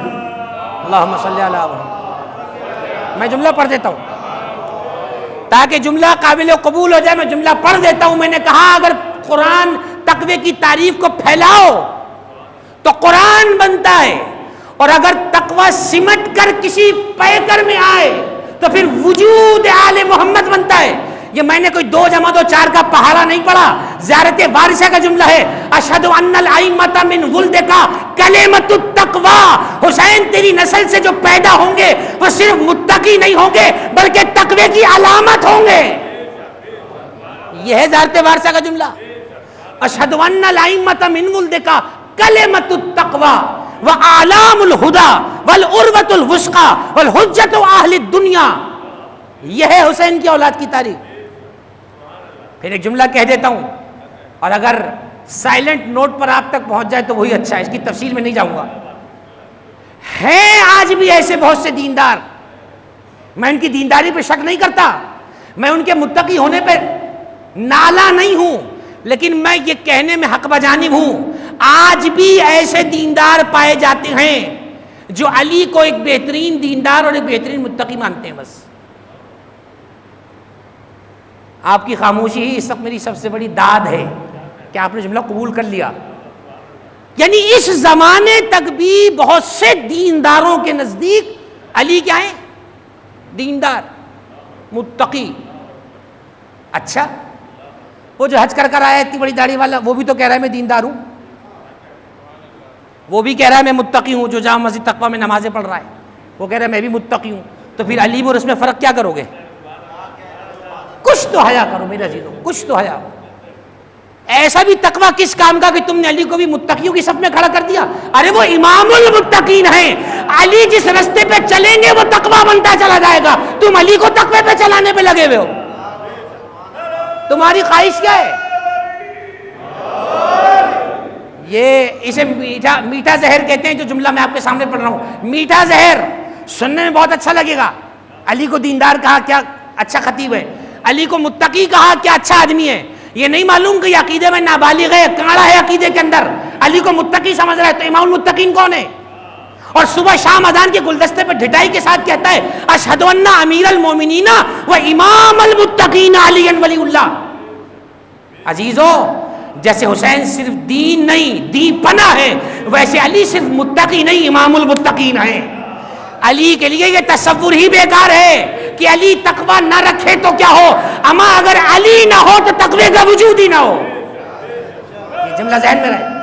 Speaker 1: اللہم صلی علی محمد. میں جملہ پڑھ دیتا ہوں تاکہ جملہ قابل قبول ہو جائے. میں جملہ پڑھ دیتا ہوں. میں نے کہا اگر قرآن تقوی کی تعریف کو پھیلاؤ تو قرآن بنتا ہے اور اگر تقوی سمٹ کر کسی پیکر میں آئے تو پھر وجود آل محمد بنتا ہے. یہ میں نے کوئی 2 + 2 = 4 کا پہاڑا نہیں پڑھا. زیارت وارثہ کا جملہ ہے اشہد ان الائمۃ من ولدک کلمۃ التقوی. حسین تیری نسل سے جو پیدا ہوں گے وہ صرف متقی نہیں ہوں گے بلکہ تقوی کی علامت ہوں گے. یہ ہے زیارت وارثہ کا جملہ. اشہد ان الائمۃ من ولدک کلمۃ التقوی واعلام الہدی والعروۃ الوثقی والحجۃ اہل الدنیا. یہ ہے حسین کی اولاد کی تاریخ. پھر ایک جملہ کہہ دیتا ہوں، اور اگر سائلنٹ نوٹ پر آپ تک پہنچ جائے تو وہی اچھا ہے، اس کی تفصیل میں نہیں جاؤں گا. ہیں آج بھی ایسے بہت سے دیندار، میں ان کی دینداری پہ شک نہیں کرتا، میں ان کے متقی ہونے پہ نالا نہیں ہوں، لیکن میں یہ کہنے میں حق بجانب ہوں، آج بھی ایسے دیندار پائے جاتے ہیں جو علی کو ایک بہترین دیندار اور ایک بہترین متقی مانتے ہیں. بس آپ کی خاموشی ہی اس وقت میری سب سے بڑی داد ہے کہ آپ نے جملہ قبول کر لیا. یعنی اس زمانے تک بھی بہت سے دینداروں کے نزدیک علی کیا ہے؟ دیندار، متقی. اچھا، وہ جو حج کر کر آیا اتنی بڑی داڑھی والا، وہ بھی تو کہہ رہا ہے میں دیندار ہوں، وہ بھی کہہ رہا ہے میں متقی ہوں. جو جامع مسجد تقویٰ میں نمازیں پڑھ رہا ہے وہ کہہ رہا ہے میں بھی متقی ہوں. تو پھر علی اور اس میں فرق کیا کرو گے؟ کچھ تو حیا کرو میرے عزیزوں، کچھ تو حیا. ایسا بھی تقویٰ کس کام کا کہ تم نے علی کو بھی متقیوں کی صف میں کھڑا کر دیا؟ ارے وہ امام المتقین ہیں، علی جس راستے پہ چلیں گے وہ تقویٰ بنتا چلا جائے گا. تم علی کو تقوی پہ چلانے پہ لگے ہوئے ہو. تمہاری خواہش کیا ہے؟ یہ اسے میٹھا زہر کہتے ہیں جو جملہ میں آپ کے سامنے پڑھ رہا ہوں. میٹھا زہر سننے میں بہت اچھا لگے گا. علی کو دیندار کہا، کیا اچھا خطیب ہے. علی کو متقی کہا، کیا اچھا آدمی ہے. یہ نہیں معلوم کہ یہ عقیدے میں نابالغ ہے، کانڑا ہے عقیدے کے اندر. علی کو متقی سمجھ رہا ہے، تو امام المتقین کون ہے؟ اور صبح شام اذان کے گلدستے پہ ڈھٹائی کے ساتھ کہتا ہے اشہد ان امیر المومنین و امام المتقین علی ولی اللہ. عزیزو، جیسے حسین صرف دین نہیں دین پناہ ہے، ویسے علی صرف متقی نہیں امام المتقین ہے. علی کے لیے یہ تصور ہی بیکار ہے کہ علی تقوی نہ رکھے تو کیا ہو، اما اگر علی نہ ہو تو تقوی کا وجود ہی نہ ہو. یہ جملہ ذہن میں رہے.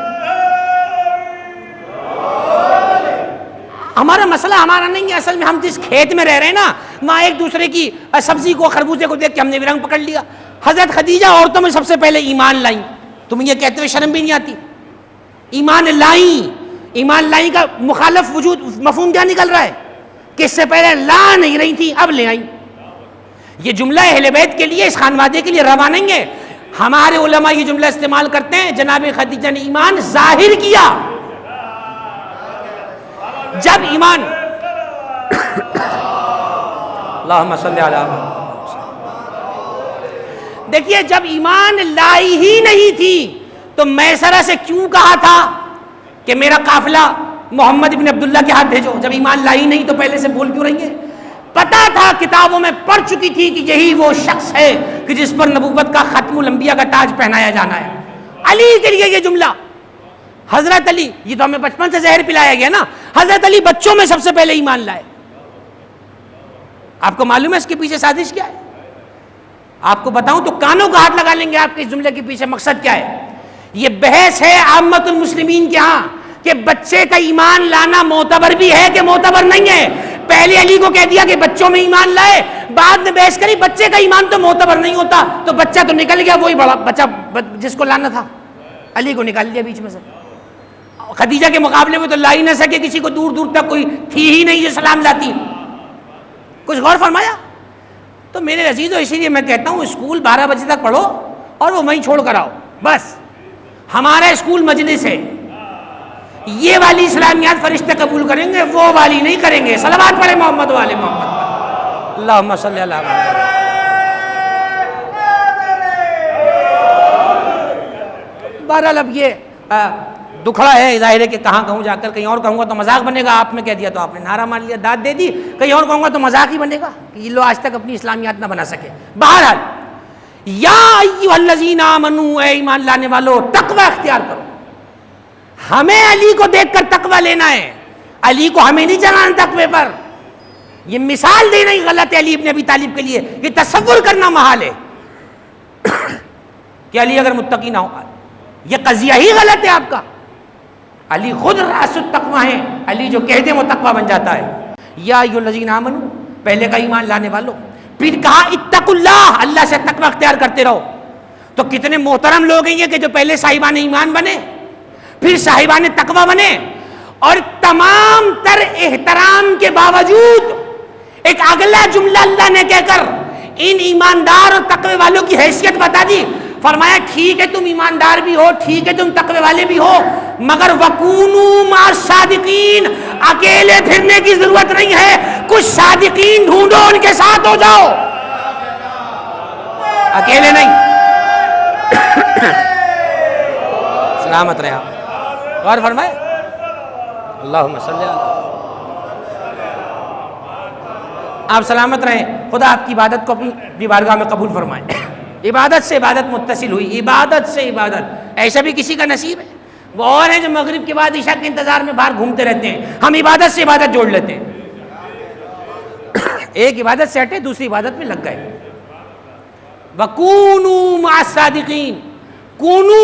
Speaker 1: ہمارا مسئلہ ہمارا نہیں ہے، اصل میں ہم جس کھیت میں رہ رہے ہیں نا، وہاں ایک دوسرے کی سبزی کو خربوزے کو دیکھ کے ہم نے بھی رنگ پکڑ لیا. حضرت خدیجہ عورتوں میں سب سے پہلے ایمان لائیں. تمہیں یہ کہتے ہوئے شرم بھی نہیں آتی؟ ایمان لائیں. ایمان لائیں کا مخالف وجود مفہوم کیا نکل رہا ہے کہ اس سے پہلے لا نہیں رہی تھی اب لے آئیں. یہ جملہ اہل بیت کے لیے، اس خانوادے کے لیے روا نہیں ہے. ہمارے علماء یہ جملہ استعمال کرتے ہیں جناب خدیجہ نے ایمان ظاہر کیا. جب ایمان اللہم صلی علی محمد، دیکھیے جب ایمان لائی ہی نہیں تھی تو میسرہ سے کیوں کہا تھا کہ میرا قافلہ محمد بن عبداللہ کے ہاتھ بھیجو؟ جب ایمان لائی نہیں تو پہلے سے بول کیوں رہی ہے؟ پتا تھا، کتابوں میں پڑھ چکی تھی کہ یہی وہ شخص ہے کہ جس پر نبوت کا ختم الانبیاء کا تاج پہنایا جانا ہے. علی کے لیے یہ جملہ. حضرت علی، یہ تو ہمیں بچپن سے زہر پلایا گیا نا، حضرت علی بچوں میں سب سے پہلے ایمان لائے. آپ کو معلوم ہے اس کے پیچھے سازش کیا ہے؟ آپ کو بتاؤں تو کانوں کا ہاتھ لگا لیں گے آپ کے اس جملے کے پیچھے مقصد کیا ہے. یہ بحث ہے عامت المسلمین کے ہاں کہ بچے کا ایمان لانا معتبر بھی ہے کہ معتبر نہیں ہے. پہلے علی کو کہہ دیا کہ بچوں میں ایمان لائے، بعد میں بحث کری بچے کا ایمان تو معتبر نہیں ہوتا، تو بچہ تو نکل گیا، وہی بڑا بچہ جس کو لانا تھا علی کو نکال لیا بیچ میں سے. خدیجہ کے مقابلے میں تو لا ہی نہ سکے، کسی کو دور دور تک کوئی تھی ہی نہیں جو سلام لاتی. کچھ غور فرمایا؟ تو میرے عزیزو، اسی لیے میں کہتا ہوں اسکول 12 بجے تک پڑھو اور وہ وہیں چھوڑ کر آؤ. بس ہمارا اسکول مجلس ہے، یہ والی اسلامیات فرشتے قبول کریں گے، وہ والی نہیں کریں گے. صلوات پڑھے محمد والے محمد. اللہم صلی علی محمد. بہرحال اب یہ دکھڑا ہے، ظاہر ہے کہ کہاں کہوں جا کر، کہیں اور کہوں گا تو مذاق بنے گا. آپ نے کہہ دیا تو آپ نے نعرہ مان لیا، داد دے دی. کہیں اور کہوں گا تو مذاق ہی بنے گا کہ یہ لو آج تک اپنی اسلامیات نہ بنا سکے. بہرحال یا ایھا الذین آمنو، اے ایمان لانے والو، تقوی اختیار کرو. ہمیں علی کو دیکھ کر تقوی لینا ہے، علی کو ہمیں نہیں چلانا تقوی پر. یہ مثال دینا ہی غلط ہے علی ابن ابی طالب کے لیے. یہ تصور کرنا محال ہے کہ علی اگر متقی نہ ہو. یہ قضیہ ہی غلط ہے آپ کا. علی خود راس التقوی ہے، علی جو کہتے ہیں وہ تقوی بن جاتا ہے. یا ایھا الذین آمنو، پہلے کا ایمان لانے والو. پھر کہا اتقوا اللہ، اللہ سے تقوی اختیار کرتے رہو. تو کتنے محترم لوگ ہیں یہ کہ جو پہلے صاحبان ایمان بنے پھر صاحبان تقوی بنے، اور تمام تر احترام کے باوجود ایک اگلا جملہ اللہ نے کہہ کر ان ایماندار اور تقوی والوں کی حیثیت بتا دی. فرمایا ٹھیک ہے تم ایماندار بھی ہو, ٹھیک ہے تم تقوی والے بھی ہو, مگر وَكُونُوا مَعَ الصَّادِقِينَ, اکیلے پھرنے کی ضرورت نہیں ہے, کچھ صادقین ڈھونڈو ان کے ساتھ ہو جاؤ, اکیلے نہیں. سلامت رہے آپ, غور فرمائے. اللہم صلی اللہ, آپ سلامت رہیں, خدا آپ کی عبادت کو اپنی بارگاہ میں قبول فرمائے. عبادت سے عبادت متصل ہوئی, عبادت سے عبادت. ایسا بھی کسی کا نصیب ہے, وہ اور ہیں جو مغرب کے بعد عشاء کے انتظار میں باہر گھومتے رہتے ہیں, ہم عبادت سے عبادت جوڑ لیتے ہیں. ایک عبادت سے ہٹے دوسری عبادت میں لگ گئے. وَكُونُوا مَعَ الصَّادِقِينَ. کونو,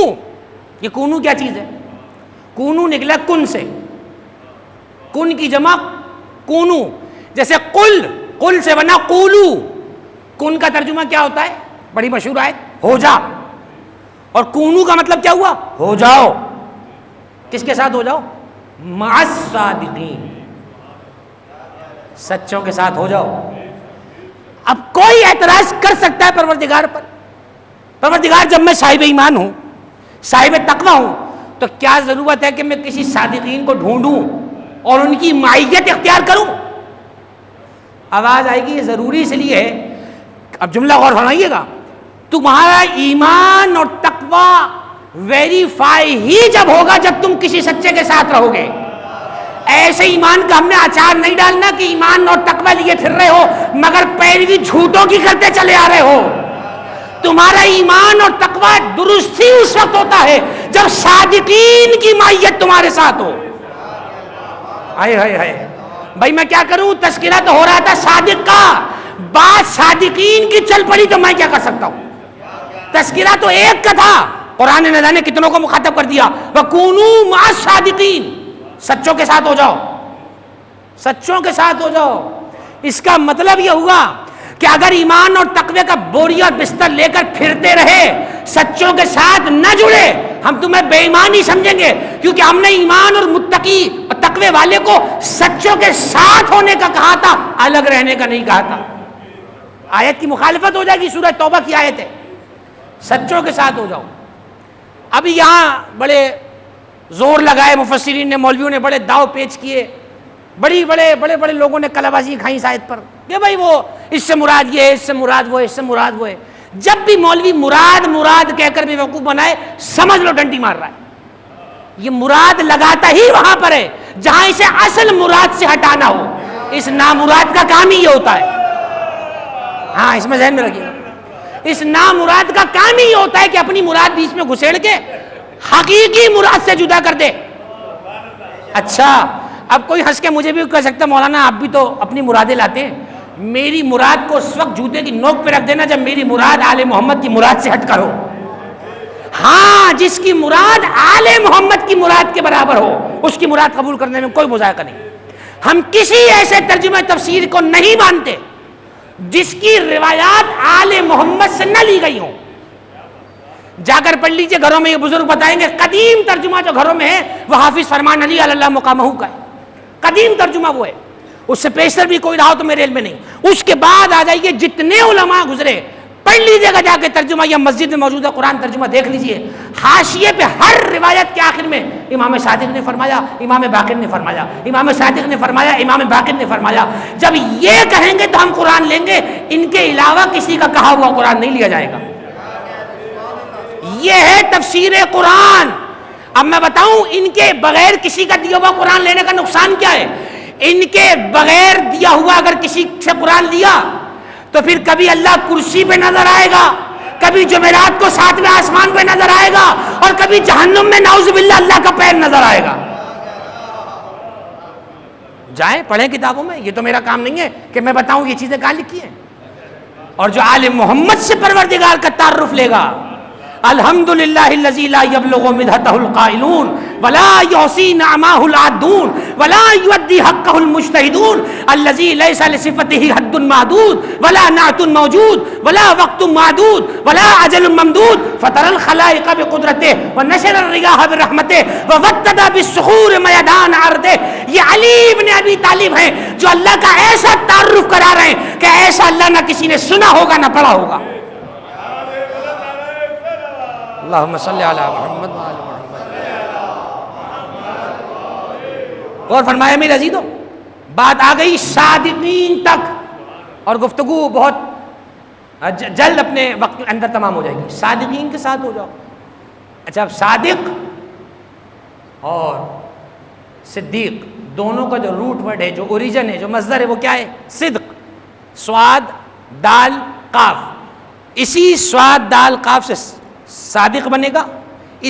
Speaker 1: یہ کونو کیا چیز ہے؟ کونو نکلا کن سے, کن کی جمع کونو. جیسے قل, قل سے بنا قولو. کن کا ترجمہ کیا ہوتا ہے؟ بڑی مشہور آیت, ہو جا. اور کونو کا مطلب کیا ہوا؟ ہو جاؤ. کس کے ساتھ ہو جاؤ؟ مع الصادقین, سچوں کے ساتھ ہو جاؤ. اب کوئی اعتراض کر سکتا ہے پروردگار پر, پروردگار جب میں صاحب ایمان ہوں, صاحب تقوی ہوں, تو کیا ضرورت ہے کہ میں کسی صادقین کو ڈھونڈوں اور ان کی معیت اختیار کروں؟ آواز آئے گی, یہ ضروری اس لیے ہے. اب جملہ غور فرمائیے گا, تمہارا ایمان اور تقوی ویریفائی ہی جب ہوگا جب تم کسی سچے کے ساتھ رہو گے. ایسے ایمان کا ہم نے اچار نہیں ڈالنا کہ ایمان اور تقوی لیے پھر رہے ہو مگر پیروی جھوٹوں کی کرتے چلے آ رہے ہو. تمہارا ایمان اور تقوی درست ہی اس وقت ہوتا ہے جب صادقین کی معیت تمہارے ساتھ ہو. ہائے ہائے ہائے بھائی, میں کیا کروں, تذکرہ تو ہو رہا تھا صادق کا, بات صادقین کی چل پڑی تو میں کیا کر سکتا ہوں؟ تذکرہ تو ایک کا تھا, قرآن نے نہ جانے کتنوں کو مخاطب کر دیا. وَكُونُوا مَعَ الصَّادِقِينَ, سچوں کے ساتھ ہو جاؤ, سچوں کے ساتھ ہو جاؤ. اس کا مطلب یہ ہوا کہ اگر ایمان اور تقوی کا بوریا بستر لے کر پھرتے رہے, سچوں کے ساتھ نہ جڑے, ہم تمہیں بے ایمان ہی سمجھیں گے, کیونکہ ہم نے ایمان اور متقی اور تقوی والے کو سچوں کے ساتھ ہونے کا کہا تھا, الگ رہنے کا نہیں کہا تھا. آیت کی مخالفت ہو جائے گی, سورہ توبہ کی آیت ہے, سچوں کے ساتھ ہو جاؤ. ابھی یہاں بڑے زور لگائے مفسرین نے, مولویوں نے بڑے داؤ پیچ کیے, بڑے لوگوں نے کلابازی کھائی اس آیت پر کہ بھائی وہ اس سے مراد یہ ہے, اس سے مراد وہ ہے, اس سے مراد وہ ہے. جب بھی مولوی مراد کہہ کر بے وقوف بنائے, سمجھ لو ڈنڈی مار رہا ہے. یہ مراد لگاتا ہی وہاں پر ہے جہاں اسے اصل مراد سے ہٹانا ہو. اس نامراد کا کام ہی یہ ہوتا ہے. ہاں اس میں ذہن میں رکھیے, اس نامراد کا کام ہی یہ ہوتا ہے کہ اپنی مراد بیچ میں گھسیڑ کے حقیقی مراد سے جدا کر دے. اچھا اب کوئی ہنس کے مجھے بھی کہہ سکتا مولانا آپ بھی تو اپنی مرادیں لاتے ہیں. میری مراد کو اس وقت جوتے کی نوک پہ رکھ دینا جب میری مراد آل محمد کی مراد سے ہٹ کر ہو. ہاں جس کی مراد آل محمد کی مراد کے برابر ہو اس کی مراد قبول کرنے میں کوئی مذائقہ نہیں. ہم کسی ایسے ترجمہ تفسیر کو نہیں مانتے جس کی روایات آل محمد سے نہ لی گئی ہوں. جا کر پڑھ لیجئے گھروں میں, یہ بزرگ بتائیں گے قدیم ترجمہ جو گھروں میں ہے وہ حافظ فرمان علی علی اللہ مقامہ کا ہے. قدیم ترجمہ وہ ہے, اس سے پیشتر بھی کوئی رہا ہو تو میرے علم میں نہیں. اس کے بعد آ جائیے جتنے علماء گزرے پڑھ لیجئے گا جا کے ترجمہ, یا مسجد میں موجود ہے قرآن ترجمہ دیکھ لیجئے, حاشیے پہ ہر روایت کے آخر میں امام صادق نے فرمایا, امام باقر نے فرمایا, امام صادق نے فرمایا, امام باقر نے فرمایا. جب یہ کہیں گے تو ہم قرآن لیں گے, ان کے علاوہ کسی کا کہا ہوا قرآن نہیں لیا جائے گا. یہ ہے تفسیر قرآن. اب میں بتاؤں ان کے بغیر کسی کا دیا ہوا قرآن لینے کا نقصان کیا ہے. ان کے بغیر دیا ہوا اگر کسی سے قرآن لیا تو پھر کبھی اللہ کرسی پہ نظر آئے گا, کبھی جمعرات کو 7ویں آسمان پہ نظر آئے گا, اور کبھی جہنم میں نعوذ باللہ اللہ کا پیر نظر آئے گا. جائیں پڑھیں کتابوں میں, یہ تو میرا کام نہیں ہے کہ میں بتاؤں یہ چیزیں کہاں لکھی ہیں. اور جو آل محمد سے پروردگار کا تعارف لے گا, الحمدللہ الذی لا یبلغ مدحتہ القائلون ولا یحصی نعماہ العادون ولا یؤدی حقہ المجتہدون الذی لیس لصفته حد معدود ولا نعت موجود ولا وقت معدود ولا اجل ممدود فطر الخلائق بقدرته ونشر الرياح برحمته ووتد بالصخور میدان ارضه. یہ علی ابن ابی طالب ہیں جو اللہ کا ایسا تعارف کرا رہے ہیں ایسا اللہ نہ کسی نے سنا ہوگا نہ پڑھا ہوگا۔ اللہم صلی علی محمد وعلی محمد۔ اور فرمایا میرے عزیزو، بات آ گئی صادقین تک، اور گفتگو بہت جلد اپنے وقت کے اندر تمام ہو جائے گی۔ صادقین کے ساتھ ہو جاؤ۔ اچھا، اب صادق اور صدیق دونوں کا جو روٹ ورڈ ہے، جو اوریجن ہے، جو مصدر ہے، وہ کیا ہے؟ صدق، سواد دال قاف۔ اسی سواد دال قاف سے صادق بنے گا،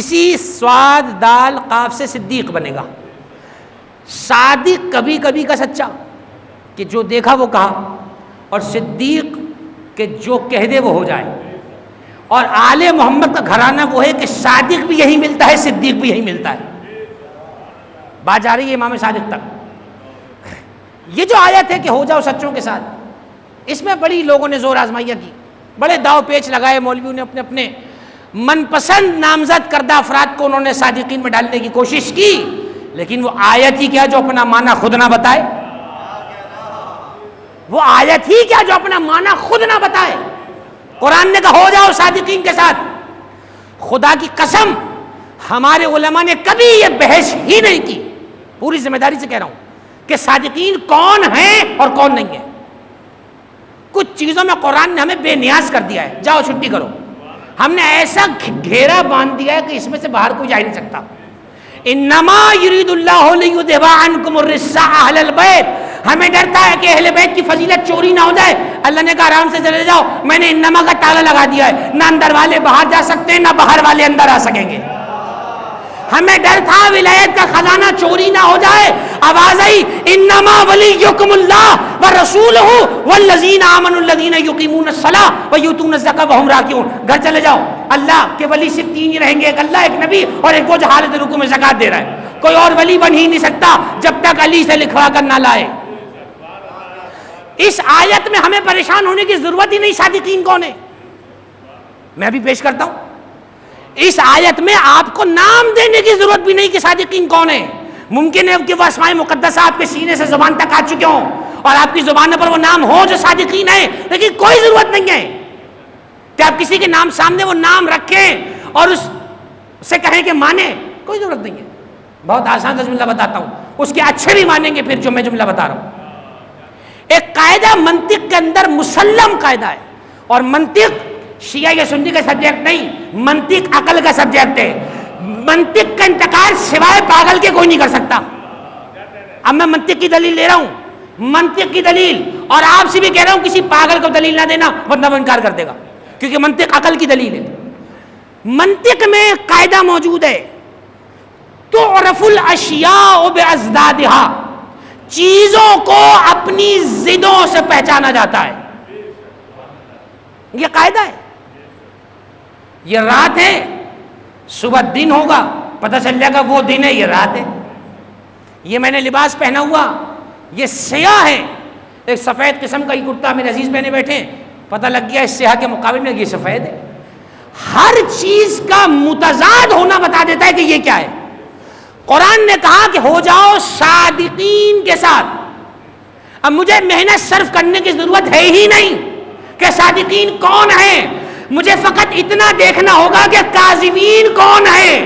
Speaker 1: اسی سواد دال قاف سے صدیق بنے گا۔ صادق کبھی کبھی کا سچا کہ جو دیکھا وہ کہا، اور صدیق کہ جو کہہ دے وہ ہو جائے۔ اور آل محمد کا گھرانہ وہ ہے کہ صادق بھی یہی ملتا ہے، صدیق بھی یہی ملتا ہے۔ بات جا رہی ہے امام صادق تک۔ یہ جو آیت ہے کہ ہو جاؤ سچوں کے ساتھ، اس میں بڑی لوگوں نے زور آزمائیاں کی، بڑے داؤ پیچ لگائے، مولویوں نے اپنے اپنے من پسند نامزد کردہ افراد کو انہوں نے صادقین میں ڈالنے کی کوشش کی، لیکن وہ آیت ہی کیا جو اپنا معنی خود نہ بتائے؟ وہ آیت ہی کیا جو اپنا معنی خود نہ بتائے؟ قرآن نے کہا ہو جاؤ صادقین کے ساتھ۔ خدا کی قسم ہمارے علماء نے کبھی یہ بحث ہی نہیں کی، پوری ذمہ داری سے کہہ رہا ہوں، کہ صادقین کون ہیں اور کون نہیں ہیں۔ کچھ چیزوں میں قرآن نے ہمیں بے نیاز کر دیا ہے، جاؤ چھٹی کرو۔ ہم نے ایسا گھیرا باندھ دیا ہے کہ اس میں سے باہر کوئی جا ہی نہیں سکتا۔ انما یرید اللہ لیذھب عنکم الرجس اہل البیت، ہمیں ڈرتا ہے کہ اہل بیت کی فضیلت چوری نہ ہو جائے۔ اللہ نے کہا آرام سے چلے جاؤ، میں نے انما کا تالا لگا دیا ہے، نہ اندر والے باہر جا سکتے ہیں، نہ باہر والے اندر آ سکیں گے۔ ہمیں ڈر تھا ولایت کا خزانہ چوری نہ ہو جائے۔ آواز آئی انما ولیکم اللہ ورسولہ والذین آمنوا الذین یقیمون الصلاۃ ویؤتون الزکاۃ وہم راکعون۔ گھر چلے جاؤ، اللہ کے ولی صرف تین ہی رہیں گے، ایک اللہ، ایک نبی، اور ایک وہ جو حالت رکوع میں زکوٰۃ دے رہا ہے۔ کوئی اور ولی بن ہی نہیں سکتا جب تک علی سے لکھوا کر نہ لائے۔ اس آیت میں ہمیں پریشان ہونے کی ضرورت ہی نہیں صادقین کون ہے۔ میں ابھی پیش کرتا ہوں، اس آیت میں آپ کو نام دینے کی ضرورت بھی نہیں کہ صادقین کون ہے۔ ممکن ہے کہ وہ اسماء مقدسہ آپ کے سینے سے زبان تک آ چکے ہوں اور آپ کی زبان پر وہ نام ہو جو صادقین ہے، لیکن کوئی ضرورت نہیں ہے کہ آپ کسی کے نام سامنے وہ نام رکھیں اور اس سے کہیں کہ مانے، کوئی ضرورت نہیں ہے۔ بہت آسان کا جملہ بتاتا ہوں، اس کے اچھے بھی مانیں گے پھر جو میں جملہ بتا رہا ہوں۔ ایک قاعدہ منطق کے اندر مسلم قاعدہ ہے، اور منطق شیعہ یا سنی کا سبجیکٹ نہیں، منطق عقل کا سبجیکٹ ہے۔ منطق کا انتقال سوائے پاگل کے کوئی نہیں کر سکتا۔ اب میں منطق کی دلیل لے رہا ہوں، منطق کی دلیل، اور آپ سے بھی کہہ رہا ہوں کسی پاگل کو دلیل نہ دینا ورنہ وہ انکار کر دے گا، کیونکہ منطق عقل کی دلیل ہے۔ منطق میں قاعدہ موجود ہے، تعرف الاشیاء بازدادها، چیزوں کو اپنی ضدوں سے پہچانا جاتا ہے۔ یہ قاعدہ ہے۔ یہ رات ہے، صبح دن ہوگا، پتہ چل جائے گا وہ دن ہے، یہ رات ہے۔ یہ میں نے لباس پہنا ہوا، یہ سیاہ ہے، ایک سفید قسم کا ہی کرتا میرے عزیز پہنے بیٹھے ہیں، پتہ لگ گیا اس سیاہ کے مقابل میں یہ سفید ہے۔ ہر چیز کا متضاد ہونا بتا دیتا ہے کہ یہ کیا ہے۔ قرآن نے کہا کہ ہو جاؤ صادقین کے ساتھ۔ اب مجھے محنت صرف کرنے کی ضرورت ہے ہی نہیں کہ صادقین کون ہیں، مجھے فقط اتنا دیکھنا ہوگا کہ کاذبین کون ہیں۔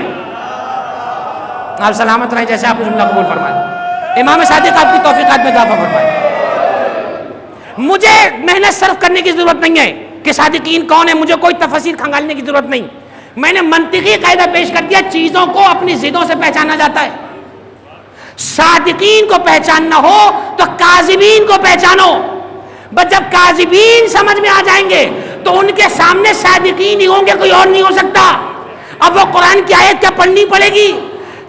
Speaker 1: آپ سلامت رہیں، جیسے آپ کو جملہ قبول فرمائے، امام صادق آپ کی توفیقات میں اضافہ فرمائے۔ مجھے محنت صرف کرنے کی ضرورت نہیں ہے کہ صادقین کون ہیں، مجھے کوئی تفسیر کھنگالنے کی ضرورت نہیں۔ میں نے منطقی قاعدہ پیش کر دیا، چیزوں کو اپنی ضدوں سے پہچانا جاتا ہے۔ صادقین کو پہچاننا ہو تو کاذبین کو پہچانو، بس جب کاذبین سمجھ میں آ جائیں گے تو ان کے سامنے صادقین ہی ہوں گے، کوئی اور نہیں ہو سکتا۔ اب وہ قرآن کی آیت کیا پڑھنی پڑے گی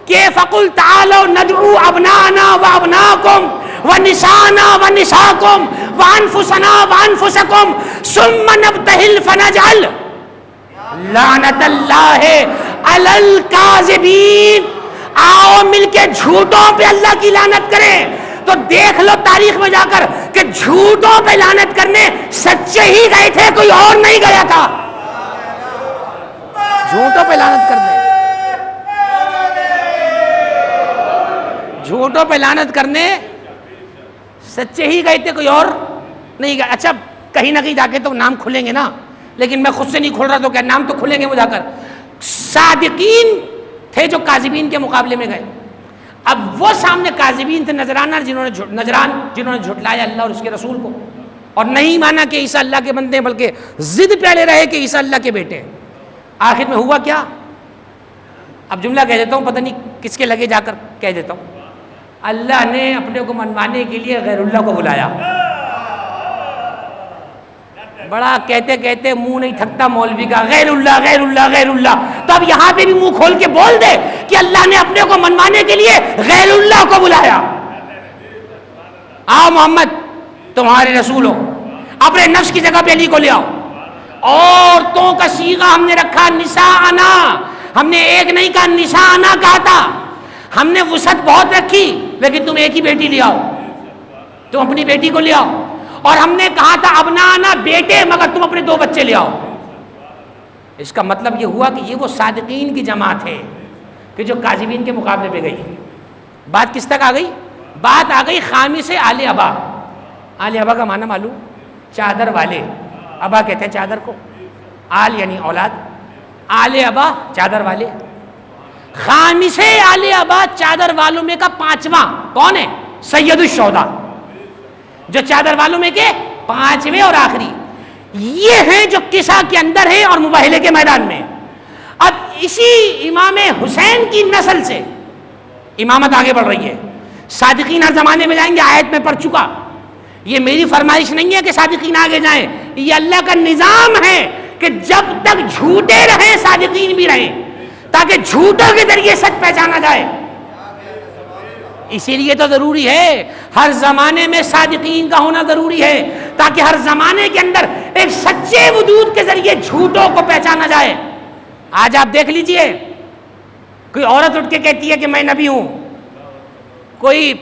Speaker 1: کہ فَقُلْ تَعَالَوْا نَدْعُوا أَبْنَاءَنَا وَأَبْنَاءَكُمْ وَنِسَاءَنَا وَنِسَاءَكُمْ وَأَنفُسَنَا وَأَنفُسَكُمْ ثُمَّ نَبْتَهِلْ فَنَجْعَلْ لعنت اللہ علی الکاذبین۔ آؤ مل کے جھوٹوں پہ اللہ کی لعنت کریں۔ تو دیکھ لو تاریخ میں جا کر کہ جھوٹوں پہ لعنت کرنے سچے ہی گئے تھے، کوئی اور نہیں گیا تھا۔ جھوٹوں پہ لعنت کرنے، جھوٹوں پہ لعنت کرنے سچے ہی گئے تھے، کوئی اور نہیں گیا۔ اچھا کہیں نہ کہیں جا کے تو نام کھلیں گے نا، لیکن میں خود سے نہیں کھول رہا تو کیا نام تو کھلیں گے وہ جا کر۔ صادقین تھے جو کاذبین کے مقابلے میں گئے۔ اب وہ سامنے کاذبین تھے نذرانہ جنہوں نے جھٹلایا اللہ اور اس کے رسول کو، اور نہیں مانا کہ عیسیٰ اللہ کے بندے ہیں، بلکہ ضد پہلے رہے کہ عیسیٰ اللہ کے بیٹے ہیں۔ آخر میں ہوا کیا؟ اب جملہ کہہ دیتا ہوں، پتہ نہیں کس کے لگے جا کر کہہ دیتا ہوں۔ اللہ نے اپنے کو منوانے کے لیے غیر اللہ کو بلایا۔ بڑا کہتے کہتے منہ نہیں تھکتا مولوی کا، غیر اللہ غیر اللہ غیر اللہ، تو اب یہاں پہ بھی منہ کھول کے بول دے کہ اللہ نے اپنے کو منوانے کے لیے غیر اللہ کو بلایا۔ آؤ محمد تمہارے رسول ہو، اپنے نفس کی جگہ پہ علی کو لے آؤ۔ عورتوں کا صیغہ ہم نے رکھا نساءنا، ہم نے ایک نہیں کہا نساءنا کہا تھا۔ ہم نے وسعت بہت رکھی، لیکن تم ایک ہی بیٹی لے آؤ، تم اپنی بیٹی کو لے آؤ۔ اور ہم نے کہا تھا ابنانا بیٹے، مگر تم اپنے 2 بچے لے آؤ۔ اس کا مطلب یہ ہوا کہ یہ وہ صادقین کی جماعت ہے کہ جو کاذبین کے مقابلے پہ گئی۔ بات کس تک آ گئی؟ بات آ گئی خامس آل ابا۔ آل ابا کا معنی معلوم؟ چادر والے۔ ابا کہتے ہیں چادر کو، آل یعنی اولاد، آل ابا چادر والے۔ خامس آل ابا چادر والوں میں کا 5واں کون ہے؟ سید الشہداء، جو چادر والوں میں کے 5ویں اور آخری، یہ ہیں جو قصہ کے اندر ہے اور مباہلے کے میدان میں۔ اب اسی امام حسین کی نسل سے امامت آگے بڑھ رہی ہے۔ صادقین ہر زمانے میں جائیں گے، آیت میں پڑھ چکا۔ یہ میری فرمائش نہیں ہے کہ صادقین آگے جائیں، یہ اللہ کا نظام ہے کہ جب تک جھوٹے رہیں صادقین بھی رہیں، تاکہ جھوٹوں کے ذریعے سچ پہچانا جائے۔ اسی لیے تو ضروری ہے ہر زمانے میں صادقین کا ہونا ضروری ہے، تاکہ ہر زمانے کے اندر ایک سچے وجود کے ذریعے جھوٹوں کو پہچانا جائے۔ آج آپ دیکھ لیجئے، کوئی عورت اٹھ کے کہتی ہے کہ میں نبی ہوں، کوئی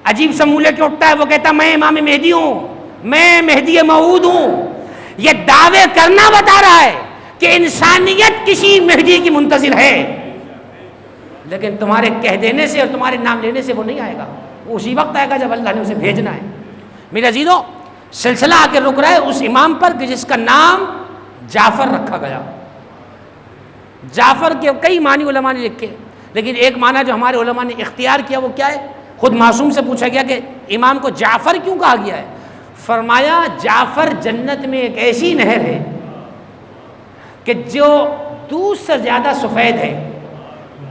Speaker 1: عجیب سا منہ لے کے اٹھتا ہے، وہ کہتا میں امام مہدی ہوں، میں مہدی موعود ہوں۔ یہ دعوے کرنا بتا رہا ہے کہ انسانیت کسی مہدی کی منتظر ہے، لیکن تمہارے کہہ دینے سے اور تمہارے نام لینے سے وہ نہیں آئے گا، وہ اسی وقت آئے گا جب اللہ نے اسے بھیجنا ہے۔ میرے عزیزو، سلسلہ آ کے رک رہا ہے اس امام پر کہ جس کا نام جعفر رکھا گیا۔ جعفر کے کئی معنی علماء نے لکھے، لیکن ایک معنی جو ہمارے علماء نے اختیار کیا وہ کیا ہے؟ خود معصوم سے پوچھا گیا کہ امام کو جعفر کیوں کہا گیا ہے؟ فرمایا جعفر جنت میں ایک ایسی نہر ہے کہ جو دودھ سے زیادہ سفید ہے،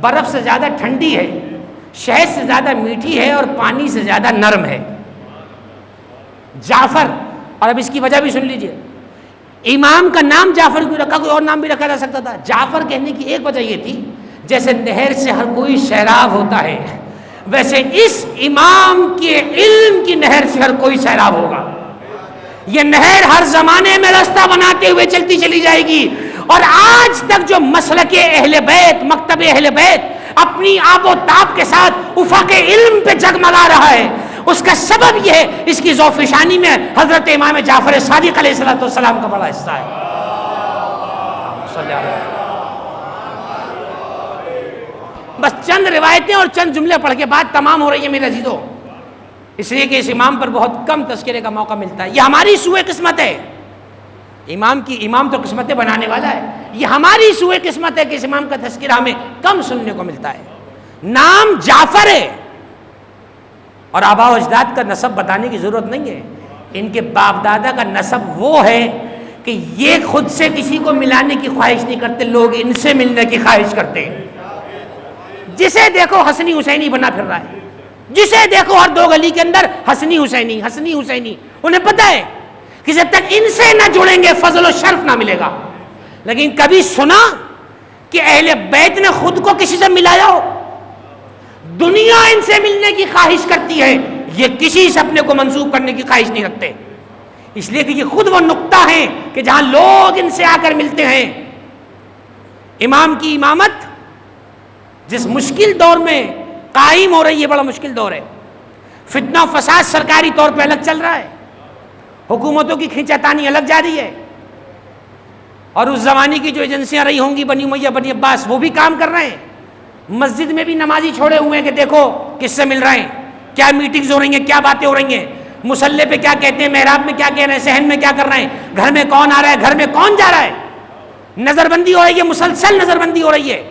Speaker 1: برف سے زیادہ ٹھنڈی ہے، شہد سے زیادہ میٹھی ہے اور پانی سے زیادہ نرم ہے۔ جعفر، اور اب اس کی وجہ بھی سن لیجئے، امام کا نام جعفر کیوں رکھا؟ کوئی اور نام بھی رکھا جا سکتا تھا۔ جعفر کہنے کی ایک وجہ یہ تھی، جیسے نہر سے ہر کوئی سیراب ہوتا ہے، ویسے اس امام کے علم کی نہر سے ہر کوئی سیراب ہوگا۔ یہ نہر ہر زمانے میں راستہ بناتے ہوئے چلتی چلی جائے گی، اور آج تک جو مسلک اہل بیت، مکتب اہل بیت اپنی آب و تاب کے ساتھ افق علم پہ جگمگا رہا ہے، اس کا سبب یہ ہے، اس کی ذوفشانی میں حضرت امام جعفر صادق علیہ السلام کا بڑا حصہ ہے۔ بس چند روایتیں اور چند جملے پڑھ کے بات تمام ہو رہی ہے میرے عزیزو، اس لیے کہ اس امام پر بہت کم تذکرے کا موقع ملتا ہے۔ یہ ہماری سوئے قسمت ہے، امام تو قسمتیں بنانے والا ہے، یہ ہماری سوئے قسمت ہے کہ اس امام کا تذکرہ ہمیں کم سننے کو ملتا ہے۔ نام جعفر ہے، اور آباء و اجداد کا نسب بتانے کی ضرورت نہیں ہے، ان کے باپ دادا کا نسب وہ ہے کہ یہ خود سے کسی کو ملانے کی خواہش نہیں کرتے، لوگ ان سے ملنے کی خواہش کرتے ہیں۔ جسے دیکھو حسنی حسینی بنا پھر رہا ہے، جسے دیکھو ہر 2 گلی کے اندر حسنی حسینی حسنی حسینی، انہیں پتہ ہے کہ جب تک ان سے نہ جڑیں گے فضل و شرف نہ ملے گا۔ لیکن کبھی سنا کہ اہل بیت نے خود کو کسی سے ملایا ہو؟ دنیا ان سے ملنے کی خواہش کرتی ہے، یہ کسی سے اپنے کو منسوب کرنے کی خواہش نہیں رکھتے، اس لیے کہ یہ خود وہ نقطہ ہیں کہ جہاں لوگ ان سے آ کر ملتے ہیں۔ امام کی امامت جس مشکل دور میں قائم ہو رہی ہے، بڑا مشکل دور ہے، فتنہ و فساد سرکاری طور پہ الگ چل رہا ہے، حکومتوں کی کھینچاتانی الگ جاری ہے، اور اس زمانے کی جو ایجنسیاں رہی ہوں گی بنی امیہ بنی عباس، وہ بھی کام کر رہے ہیں۔ مسجد میں بھی نمازی چھوڑے ہوئے ہیں کہ دیکھو کس سے مل رہے ہیں، کیا میٹنگز ہو رہی ہیں، کیا باتیں ہو رہی ہیں۔ مصلی پہ کیا کہتے ہیں، محراب میں کیا کہہ رہے ہیں، صحن میں کیا کر رہے ہیں، گھر میں کون آ رہا ہے، گھر میں کون جا رہا ہے. نظر بندی ہو رہی ہے، مسلسل نظر بندی ہو رہی ہے.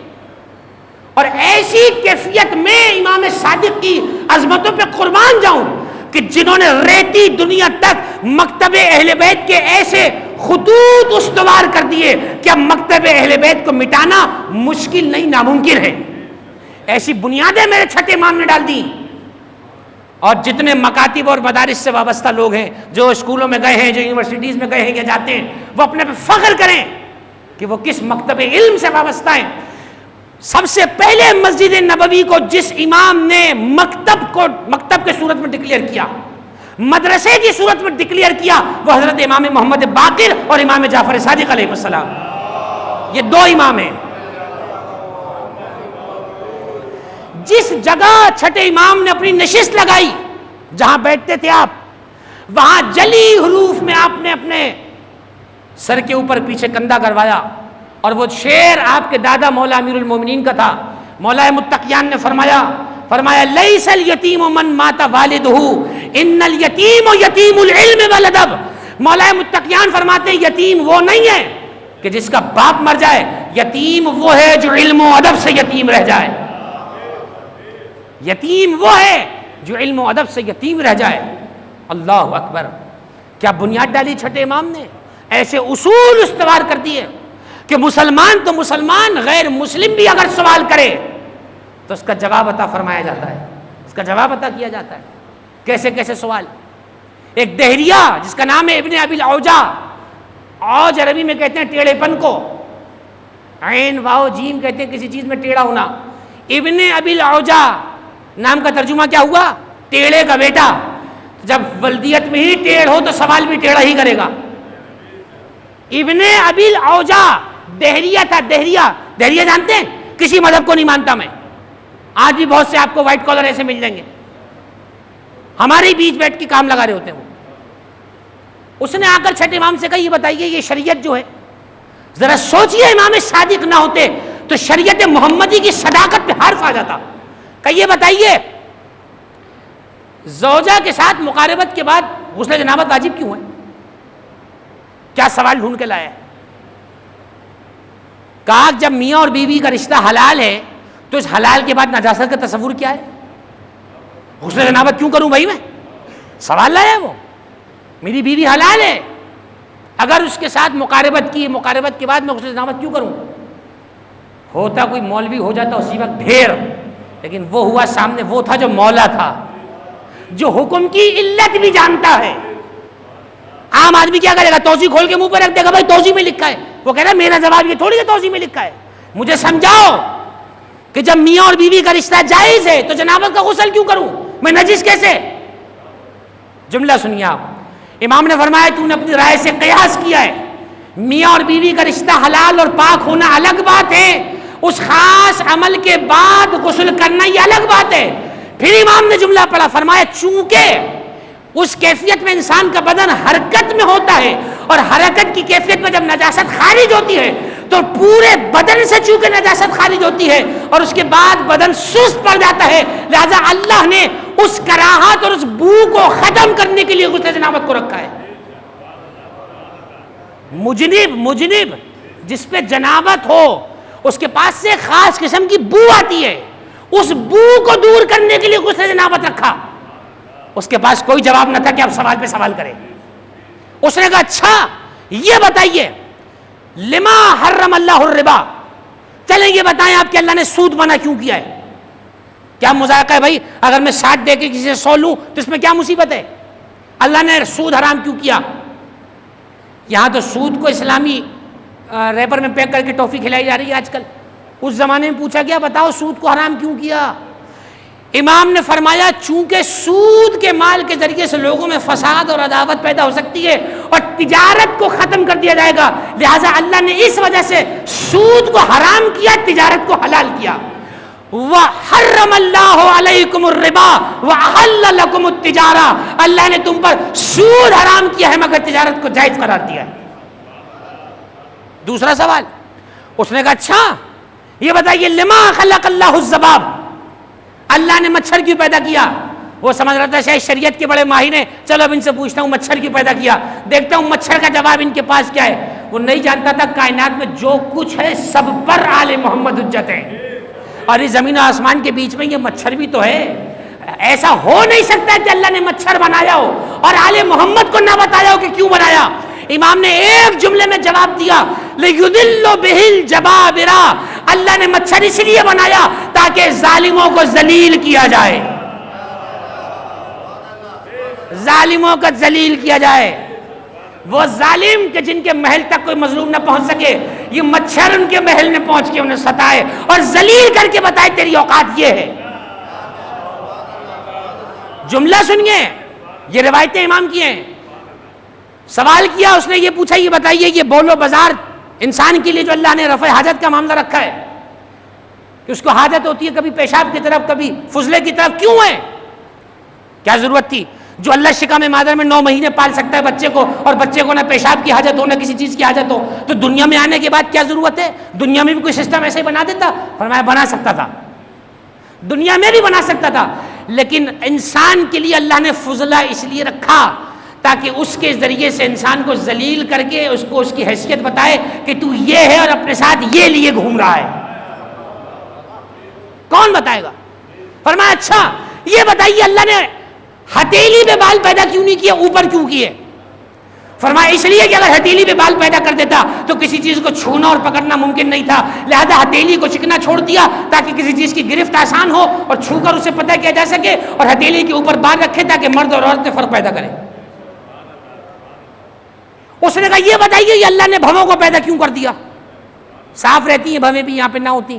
Speaker 1: اور ایسی کیفیت میں امام صادق کی عظمتوں پہ قربان جاؤں کہ جنہوں نے ریتی دنیا تک مکتب اہل بیت کے ایسے خطوط استوار کر دیے کہ اب مکتب اہل بیت کو مٹانا مشکل نہیں، ناممکن ہے. ایسی بنیادیں میرے چھٹے امام نے ڈال دی. اور جتنے مکاتب اور مدارس سے وابستہ لوگ ہیں، جو اسکولوں میں گئے ہیں، جو یونیورسٹیز میں گئے ہیں یا جاتے ہیں، وہ اپنے پہ فخر کریں کہ وہ کس مکتب علم سے وابستہ ہیں. سب سے پہلے مسجد نبوی کو جس امام نے مکتب کے صورت میں ڈکلیئر کیا، مدرسے کی صورت میں ڈکلیئر کیا، وہ حضرت امام محمد باقر اور امام جعفر صادق علیہ السلام. یہ دو امام ہیں. جس جگہ چھٹے امام نے اپنی نشست لگائی، جہاں بیٹھتے تھے آپ، وہاں جلی حروف میں آپ نے اپنے سر کے اوپر پیچھے کندھا کروایا، اور وہ شعر آپ کے دادا مولا امیر المومنین کا تھا. مولا متقیان نے فرمایا لیس الیتیم من مات والدہ ان الیتیم یتیم العلم والادب. مولا متقیان فرماتے ہیں یتیم وہ نہیں ہے کہ جس کا باپ مر جائے، یتیم وہ ہے جو علم و ادب سے یتیم رہ جائے. یتیم وہ ہے جو علم و ادب سے یتیم رہ جائے. اللہ اکبر. کیا بنیاد ڈالی چھٹے امام نے، ایسے اصول استوار کر دیے کہ مسلمان تو مسلمان، غیر مسلم بھی اگر سوال کرے تو اس کا جواب عطا فرمایا جاتا ہے، اس کا جواب عطا کیا جاتا ہے. کیسے کیسے سوال. ایک دہریہ جس کا نام ہے ابن ابی الاوجا، اوج عربی میں کہتے ہیں ٹیڑھے پن کو، عین واو جیم کہتے ہیں کسی چیز میں ٹیڑھا ہونا. ابن ابی الاوجا نام کا ترجمہ کیا ہوا؟ ٹیڑھے کا بیٹا. جب ولدیت میں ہی ٹیڑھ ہو تو سوال بھی ٹیڑھا ہی کرے گا. ابن ابی الاوجا دہریہ تھا. دہریہ جانتے ہیں؟ کسی مذہب کو نہیں مانتا میں. آج بھی بہت سے آپ کو وائٹ کالر ایسے مل جائیں گے، ہمارے بیچ بیٹھ کے کام لگا رہے ہوتے ہیں. وہ اس نے آ کر چھٹے امام سے کہا یہ بتائیے یہ شریعت جو ہے، ذرا سوچئے امام صادق نہ ہوتے تو شریعت محمدی کی صداقت پہ حرف آ جاتا. کہ یہ بتائیے زوجہ کے ساتھ مقاربت کے بعد غسل جنابت واجب کیوں ہے؟ کیا سوال ڈھونڈ کے لایا ہے؟ کہا جب میاں اور بیوی کا رشتہ حلال ہے تو اس حلال کے بعد نجاست کا تصور کیا ہے؟ غسل جنابت کیوں کروں بھائی میں؟ سوال لایا وہ. میری بیوی حلال ہے، اگر اس کے ساتھ مقاربت کی، مقاربت کے بعد میں غسل جنابت کیوں کروں؟ ہوتا کوئی مولوی ہو جاتا اسی وقت ڈھیر، لیکن وہ ہوا سامنے وہ تھا جو مولا تھا، جو حکم کی علت بھی جانتا ہے. عام آدمی کیا کرے گا؟ توضیح کھول کے منہ پہ رکھ دے گا بھائی توضیح میں لکھا ہے. وہ کہہ رہا ہے میرا جواب یہ تھوڑی ہے توضیح میں لکھا ہے. مجھے سمجھاؤ کہ جب میاں اور بیوی کا رشتہ جائز ہے تو جنابت کا غسل کیوں کروں میں؟ نجس کیسے؟ جملہ سنیے آپ. امام نے فرمایا تو نے اپنی رائے سے قیاس کیا ہے. میاں اور بیوی کا رشتہ حلال اور پاک ہونا الگ بات ہے، اس خاص عمل کے بعد غسل کرنا یہ الگ بات ہے. پھر امام نے جملہ پڑھا، فرمایا چونکہ اس کیفیت میں انسان کا بدن حرکت میں ہوتا ہے، اور حرکت کی کیفیت میں جب نجاست خارج ہوتی ہے تو پورے بدن سے چونکہ نجاست خارج ہوتی ہے اور اس کے بعد بدن سست پڑ جاتا ہے، لہذا اللہ نے اس کراہت اور اس بو کو ختم کرنے کے لیے غسل جنابت کو رکھا ہے. مجنب جس پہ جنابت ہو اس کے پاس سے خاص قسم کی بو آتی ہے، اس بو کو دور کرنے کے لیے غسل جنابت رکھا. اس کے پاس کوئی جواب نہ تھا کہ اب سوال پہ سوال کرے. اس نے کہا اچھا یہ بتائیے لما حرم اللہ الربا، چلیں یہ بتائیں آپ کہ اللہ نے سود منع کیوں کیا ہے؟ کیا مذاق ہے بھائی؟ اگر میں 60 دے کے کسی سے 100 لوں تو اس میں کیا مصیبت ہے؟ اللہ نے سود حرام کیوں کیا؟ یہاں تو سود کو اسلامی ریپر میں پیک کر کے ٹافی کھلائی جا رہی ہے آج کل. اس زمانے میں پوچھا گیا بتاؤ سود کو حرام کیوں کیا؟ امام نے فرمایا چونکہ سود کے مال کے ذریعے سے لوگوں میں فساد اور عداوت پیدا ہو سکتی ہے اور تجارت کو ختم کر دیا جائے گا، لہٰذا اللہ نے اس وجہ سے سود کو حرام کیا، تجارت کو حلال کیا. وَحَرَّمَ اللَّهُ عَلَيْكُمُ الرِّبَا وَأَحَلَّ لَكُمُ التِّجَارَةَ، اللہ نے تم پر سود حرام کیا ہے مگر تجارت کو جائز قرار دیا ہے. دوسرا سوال اس نے کہا اچھا یہ بتائیے لما خلق اللہ الذباب، اللہ نے مچھر کیوں پیدا کیا؟ وہ سمجھ رہا تھا شاید شریعت کے بڑے ماہر ہیں، چلو اب ان سے پوچھتا ہوں مچھر کیوں پیدا کیا، دیکھتا ہوں مچھر کا جواب ان کے پاس کیا ہے۔ وہ نہیں جانتا تھا کائنات میں جو کچھ ہے سب پر آل محمد حجت ہے، اور اس زمین و آسمان کے بیچ میں یہ مچھر بھی تو ہے۔ ایسا ہو نہیں سکتا کہ اللہ نے مچھر بنایا ہو اور آل محمد کو نہ بتایا ہو کہ کیوں بنایا۔ امام نے ایک جملے میں جواب دیا، لِيُذِلُّ بِهِ الْجَبَابِرَ، اللہ نے مچھر اس لیے بنایا تاکہ ظالموں کو ذلیل کیا جائے، ظالموں کو ذلیل کیا جائے۔ وہ ظالم کہ جن کے محل تک کوئی مظلوم نہ پہنچ سکے، یہ مچھر ان کے محل میں پہنچ کے انہیں ستائے اور ذلیل کر کے بتائے تیری اوقات یہ ہے۔ جملہ سنیے، یہ روایتیں امام کی ہیں۔ سوال کیا اس نے، یہ پوچھا یہ بتائیے یہ بول و بازار انسان کے لیے جو اللہ نے رفع حاجت کا معاملہ رکھا ہے کہ اس کو حاجت ہوتی ہے کبھی پیشاب کی طرف کبھی فضلے کی طرف، کیوں ہے؟ کیا ضرورت تھی؟ جو اللہ شکم مادر میں 9 مہینے پال سکتا ہے بچے کو، اور بچے کو نہ پیشاب کی حاجت ہو نہ کسی چیز کی حاجت ہو، تو دنیا میں آنے کے بعد کیا ضرورت ہے؟ دنیا میں بھی کوئی سسٹم ایسے ہی بنا دیتا؟ فرمایا بنا سکتا تھا، دنیا میں بھی بنا سکتا تھا، لیکن انسان کے لیے اللہ نے فضلہ اس لیے رکھا تاکہ اس کے ذریعے سے انسان کو ذلیل کر کے اس کو اس کی حیثیت بتائے کہ تو یہ ہے اور اپنے ساتھ یہ لیے گھوم رہا ہے۔ کون بتائے گا؟ فرمایا اچھا یہ بتائیے اللہ نے ہتھیلی پہ بال پیدا کیوں نہیں کیے، اوپر کیوں کیے؟ فرمایا اس لیے کہ اگر ہتھیلی پہ بال پیدا کر دیتا تو کسی چیز کو چھونا اور پکڑنا ممکن نہیں تھا، لہذا ہتھیلی کو چکنا چھوڑ دیا تاکہ کسی چیز کی گرفت آسان ہو اور چھو کر اسے پتہ کیا جا سکے، اور ہتھیلی کے اوپر بال رکھے تاکہ مرد اور عورت میں فرق پیدا کرے۔ اس نے کہا یہ بتائیے یہ اللہ نے بھووں کو پیدا کیوں کر دیا؟ صاف رہتی ہیں بھویں بھی، یہاں پہ نہ ہوتی۔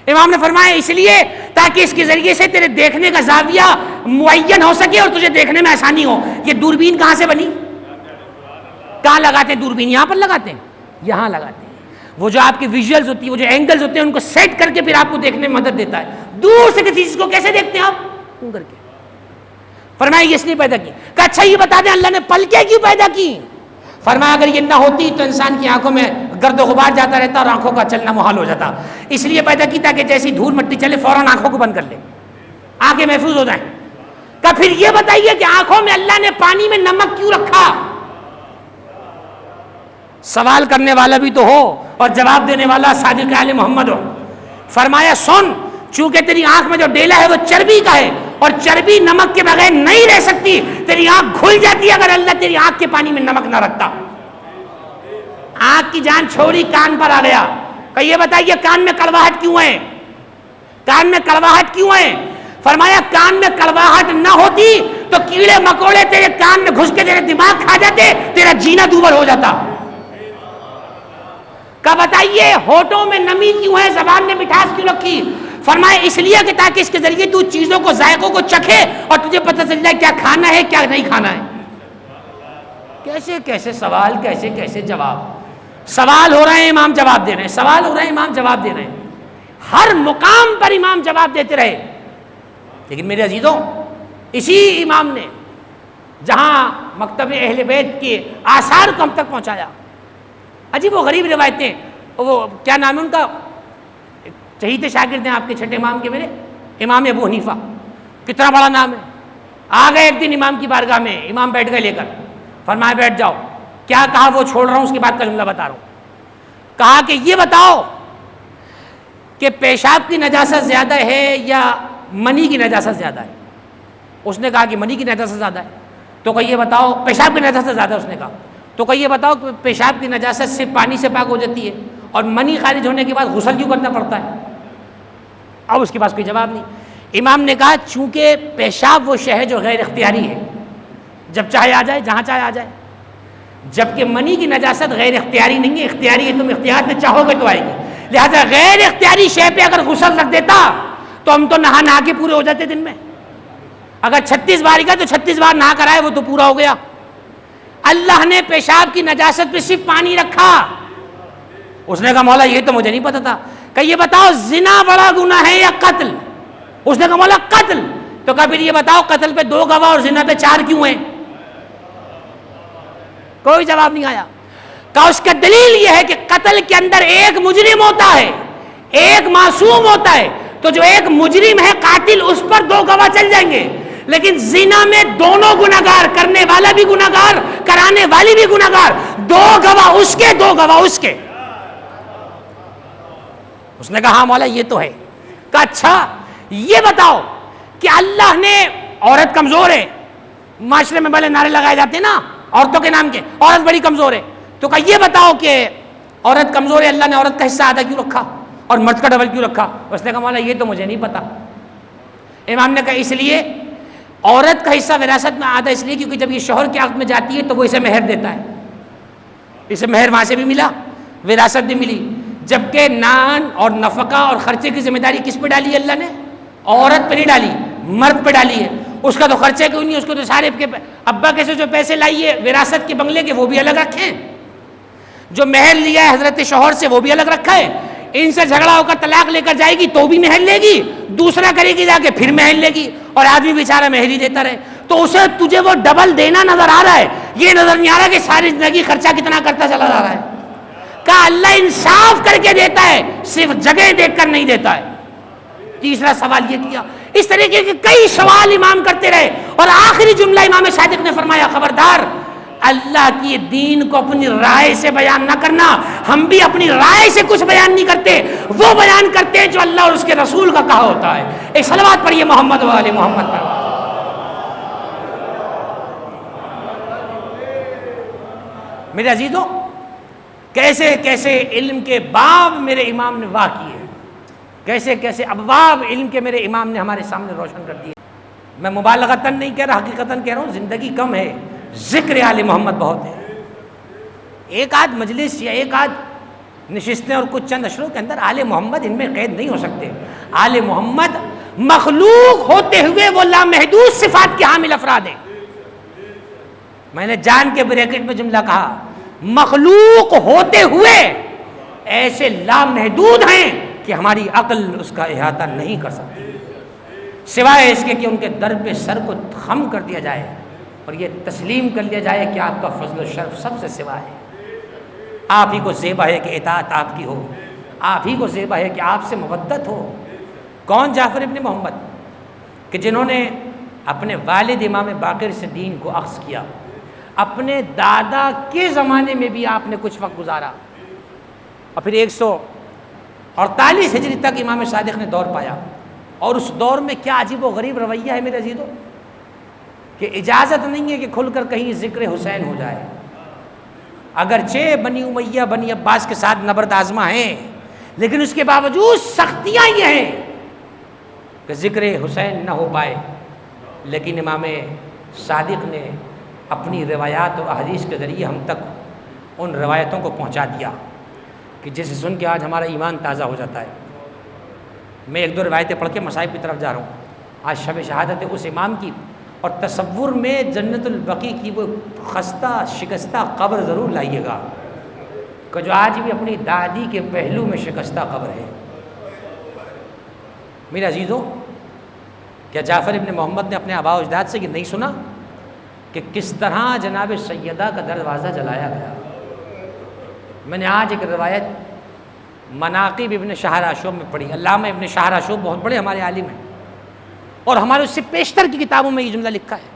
Speaker 1: امام نے فرمایا اس لیے تاکہ اس کے ذریعے سے تیرے دیکھنے کا زاویہ معین ہو سکے اور تجھے دیکھنے میں آسانی ہو۔ یہ دوربین کہاں سے بنی؟ کہاں لگاتے ہیں دوربین؟ یہاں پر لگاتے ہیں، یہاں لگاتے ہیں۔ وہ جو آپ کی ویژولز ہوتی ہیں، وہ جو اینگلز ہوتے ہیں، ان کو سیٹ کر کے پھر آپ کو دیکھنے میں مدد دیتا ہے۔ دور سے کسی چیز کو کیسے دیکھتے ہیں آپ؟ کیوں کر کے؟ فرمایا یہ اس لیے پیدا کی۔ کہ اچھا یہ بتا دیں اللہ نے پلکیں کیوں پیدا کی؟ فرمایا اگر یہ نہ ہوتی تو انسان کی آنکھوں میں گرد و غبار جاتا رہتا اور آنکھوں کا چلنا محال ہو جاتا، اس لیے پیدا کی تاکہ جیسی دھول مٹی چلے فوراً آنکھوں کو بند کر لے، آنکھیں محفوظ ہو جائیں۔ کہ پھر یہ بتائیے کہ آنکھوں میں اللہ نے پانی میں نمک کیوں رکھا؟ سوال کرنے والا بھی تو ہو اور جواب دینے والا صادق آل محمد ہو۔ فرمایا سن، چونکہ تیری آنکھ میں جو ڈیلا ہے وہ چربی کا ہے اور چربی نمک کے بغیر نہیں رہ سکتی، تیری آنکھ کھل جاتی ہے اگر اللہ تیری آنکھ کے پانی میں نمک نہ رکھتا۔ آنکھ کی جان چھوڑی، کان پر آ گیا کہ یہ بتائیے کان میں کڑواہٹ کیوں ہے؟ کان میں کڑواہٹ کیوں ہے؟ فرمایا کان میں کڑواہٹ نہ ہوتی تو کیڑے مکوڑے تیرے کان میں گھس کے تیرے دماغ کھا جاتے، تیرا جینا دوبر ہو جاتا۔ کہ بتائیے ہونٹوں میں نمی کیوں ہے، زبان میں مٹھاس کیوں رکھی؟ فرمایا اس لیے کہ تاکہ اس کے ذریعے تو چیزوں کو، ذائقوں کو چکھے اور تجھے پتہ چل جائے کیا کھانا ہے کیا نہیں کھانا ہے۔ کیسے کیسے سوال، کیسے کیسے جواب۔ سوال ہو رہے ہیں امام جواب دے رہے ہیں، سوال ہو رہے ہیں امام جواب دے رہے ہیں، ہر مقام پر امام جواب دیتے رہے۔ لیکن میرے عزیزوں، اسی امام نے جہاں مکتب اہل بیت کے آثار کو ہم تک پہنچایا، عجیب و غریب روایتیں، وہ کیا نام ہے ان کا، چہیت شاگرد ہیں آپ کے چھٹے امام کے، میرے امام ابو حنیفہ، کتنا بڑا نام ہے۔ آ گئے ایک دن امام کی بارگاہ میں، امام بیٹھ گئے لے کر، فرمایا بیٹھ جاؤ۔ کیا کہا وہ چھوڑ رہا ہوں، اس کے بعد کا جملہ بتا رہا ہوں۔ کہا کہ یہ بتاؤ کہ پیشاب کی نجاست زیادہ ہے یا منی کی نجاست زیادہ ہے؟ اس نے کہا کہ منی کی نجاست زیادہ ہے۔ تو کہ یہ بتاؤ، پیشاب کی نجاست زیادہ ہے، اس نے کہا تو کہ یہ بتاؤ کہ پیشاب کی نجاست صرف پانی سے پاک ہو جاتی ہے اور منی خارج ہونے کے بعد غسل کیوں کرنا پڑتا ہے؟ اب اس کے پاس کوئی جواب نہیں۔ امام نے کہا چونکہ پیشاب وہ شے ہے جو غیر اختیاری ہے، جب چاہے آ جائے، جہاں چاہے آ جائے، جبکہ منی کی نجاست غیر اختیاری نہیں ہے، اختیاری ہے، تم اختیار سے چاہو گے تو آئے گی۔ لہذا غیر اختیاری شے پہ اگر غسل رکھ دیتا تو ہم تو نہا کے پورے ہو جاتے دن میں۔ اگر 36 بار کا تو 36 بار نہا کر آئے، وہ تو پورا ہو گیا۔ اللہ نے پیشاب کی نجاست پہ صرف پانی رکھا۔ اس نے کہا مولا یہ تو مجھے نہیں پتا تھا، کہ یہ بتاؤ زنا بڑا گناہ ہے یا قتل؟ اس نے کہا مولا قتل۔ تو کہا پھر یہ بتاؤ قتل پہ 2 گواہ اور زنا پہ 4 کیوں ہیں؟ کوئی جواب نہیں آیا۔ کہا اس کا دلیل یہ ہے کہ قتل کے اندر ایک مجرم ہوتا ہے، ایک معصوم ہوتا ہے، تو جو ایک مجرم ہے قاتل، اس پر 2 گواہ چل جائیں گے، لیکن زنا میں دونوں گناہگار، کرنے والا بھی گناہگار، کرانے والی بھی گناہگار، دو گواہ اس کے، دو گواہ اس کے۔ اس نے کہا ہاں مولا یہ تو ہے۔ کہا اچھا یہ بتاؤ کہ اللہ نے، عورت کمزور ہے، معاشرے میں بڑے نعرے لگائے جاتے ہیں نا عورتوں کے نام کے، عورت بڑی کمزور ہے، تو کہا یہ بتاؤ کہ عورت کمزور ہے، اللہ نے عورت کا حصہ آدھا کیوں رکھا اور مرد کا ڈبل کیوں رکھا؟ اس نے کہا مولا یہ تو مجھے نہیں پتا۔ امام نے کہا اس لیے عورت کا حصہ وراثت میں آدھا اس لیے کیونکہ جب یہ شوہر کے عقد میں جاتی ہے تو وہ اسے مہر دیتا ہے، اسے مہر وہاں سے بھی ملا، وراثت بھی ملی، جبکہ نان اور نفقہ اور خرچے کی ذمہ داری کس پہ ڈالی ہے اللہ نے؟ عورت پہ نہیں ڈالی، مرد پہ ڈالی ہے۔ اس کا تو خرچے کیوں نہیں، اس کو تو سارے ابا کیسے جو پیسے لائیے وراثت کے بنگلے کے وہ بھی الگ رکھے ہیں، جو مہر لیا ہے حضرت شوہر سے وہ بھی الگ رکھا ہے، ان سے جھگڑا ہو کر طلاق لے کر جائے گی تو بھی مہر لے گی، دوسرا کرے گی جا کے پھر مہر لے گی، اور آدمی بیچارہ مہر ہی دیتا رہے، تو اسے تجھے وہ ڈبل دینا نظر آ رہا ہے، یہ نظر نہیں آ رہا کہ ساری زندگی خرچہ کتنا کرتا چلا جا رہا ہے۔ کہا اللہ انصاف کر کے دیتا ہے، صرف جگہ دیکھ کر نہیں دیتا ہے۔ تیسرا سوال یہ کیا، اس طریقے کے کئی سوال امام کرتے رہے، اور آخری جملہ امام صادق نے فرمایا خبردار اللہ کی دین کو اپنی رائے سے بیان نہ کرنا، ہم بھی اپنی رائے سے کچھ بیان نہیں کرتے، وہ بیان کرتے ہیں جو اللہ اور اس کے رسول کا کہا ہوتا ہے۔ ایک صلوات پڑھیے محمد و آل محمد پر۔ میرے عزیزوں، کیسے کیسے علم کے باب میرے امام نے واہ کیے، کیسے کیسے ابواب علم کے میرے امام نے ہمارے سامنے روشن کر دیے۔ میں مبالغتاً نہیں کہہ رہا، حقیقتاً کہہ رہا ہوں، زندگی کم ہے، ذکر آل محمد بہت ہے۔ ایک آدھ مجلس یا ایک آدھ نشستیں اور کچھ چند اشروں کے اندر آل محمد ان میں قید نہیں ہو سکتے۔ آل محمد مخلوق ہوتے ہوئے وہ لامحدود صفات کے حامل افراد ہیں۔ میں نے جان کے بریکٹ میں جملہ کہا، مخلوق ہوتے ہوئے ایسے لامحدود ہیں کہ ہماری عقل اس کا احاطہ نہیں کر سکتی، سوائے اس کے کہ ان کے در پہ سر کو خم کر دیا جائے اور یہ تسلیم کر لیا جائے کہ آپ کا فضل و شرف سب سے سوا ہے، آپ ہی کو زیبا ہے کہ اطاعت آپ کی ہو، آپ ہی کو زیبا ہے کہ آپ سے مودت ہو۔ کون؟ جعفر ابن محمد، کہ جنہوں نے اپنے والد امام باقر سے دین کو اخذ کیا، اپنے دادا کے زمانے میں بھی آپ نے کچھ وقت گزارا، اور پھر 148 ہجری تک امام صادق نے دور پایا، اور اس دور میں کیا عجیب و غریب رویہ ہے میرے عزیزوں کہ اجازت نہیں ہے کہ کھل کر کہیں ذکر حسین ہو جائے، اگرچہ بنی امیہ بنی عباس کے ساتھ نبرد آزما ہیں، لیکن اس کے باوجود سختیاں یہ ہیں کہ ذکر حسین نہ ہو پائے۔ لیکن امام صادق نے اپنی روایات اور احادیث کے ذریعے ہم تک ان روایتوں کو پہنچا دیا کہ جسے سن کے آج ہمارا ایمان تازہ ہو جاتا ہے۔ میں ایک دو روایتیں پڑھ کے مصائب کی طرف جا رہا ہوں۔ آج شب شہادت اس امام کی، اور تصور میں جنت البقیع کی وہ خستہ شکستہ قبر ضرور لائیے گا کہ جو آج بھی اپنی دادی کے پہلو میں شکستہ قبر ہے۔ میرے عزیزوں، کیا جعفر ابن محمد نے اپنے آباء و اجداد سے یہ نہیں سنا کہ کس طرح جناب سیدہ کا دروازہ جلایا گیا؟ میں نے آج ایک روایت مناقب ابن شہراشوب میں پڑھی۔ علامہ ابن شہراشوب بہت بڑے ہمارے عالم ہیں، اور ہمارے اس سے پیشتر کی کتابوں میں یہ جملہ لکھا ہے،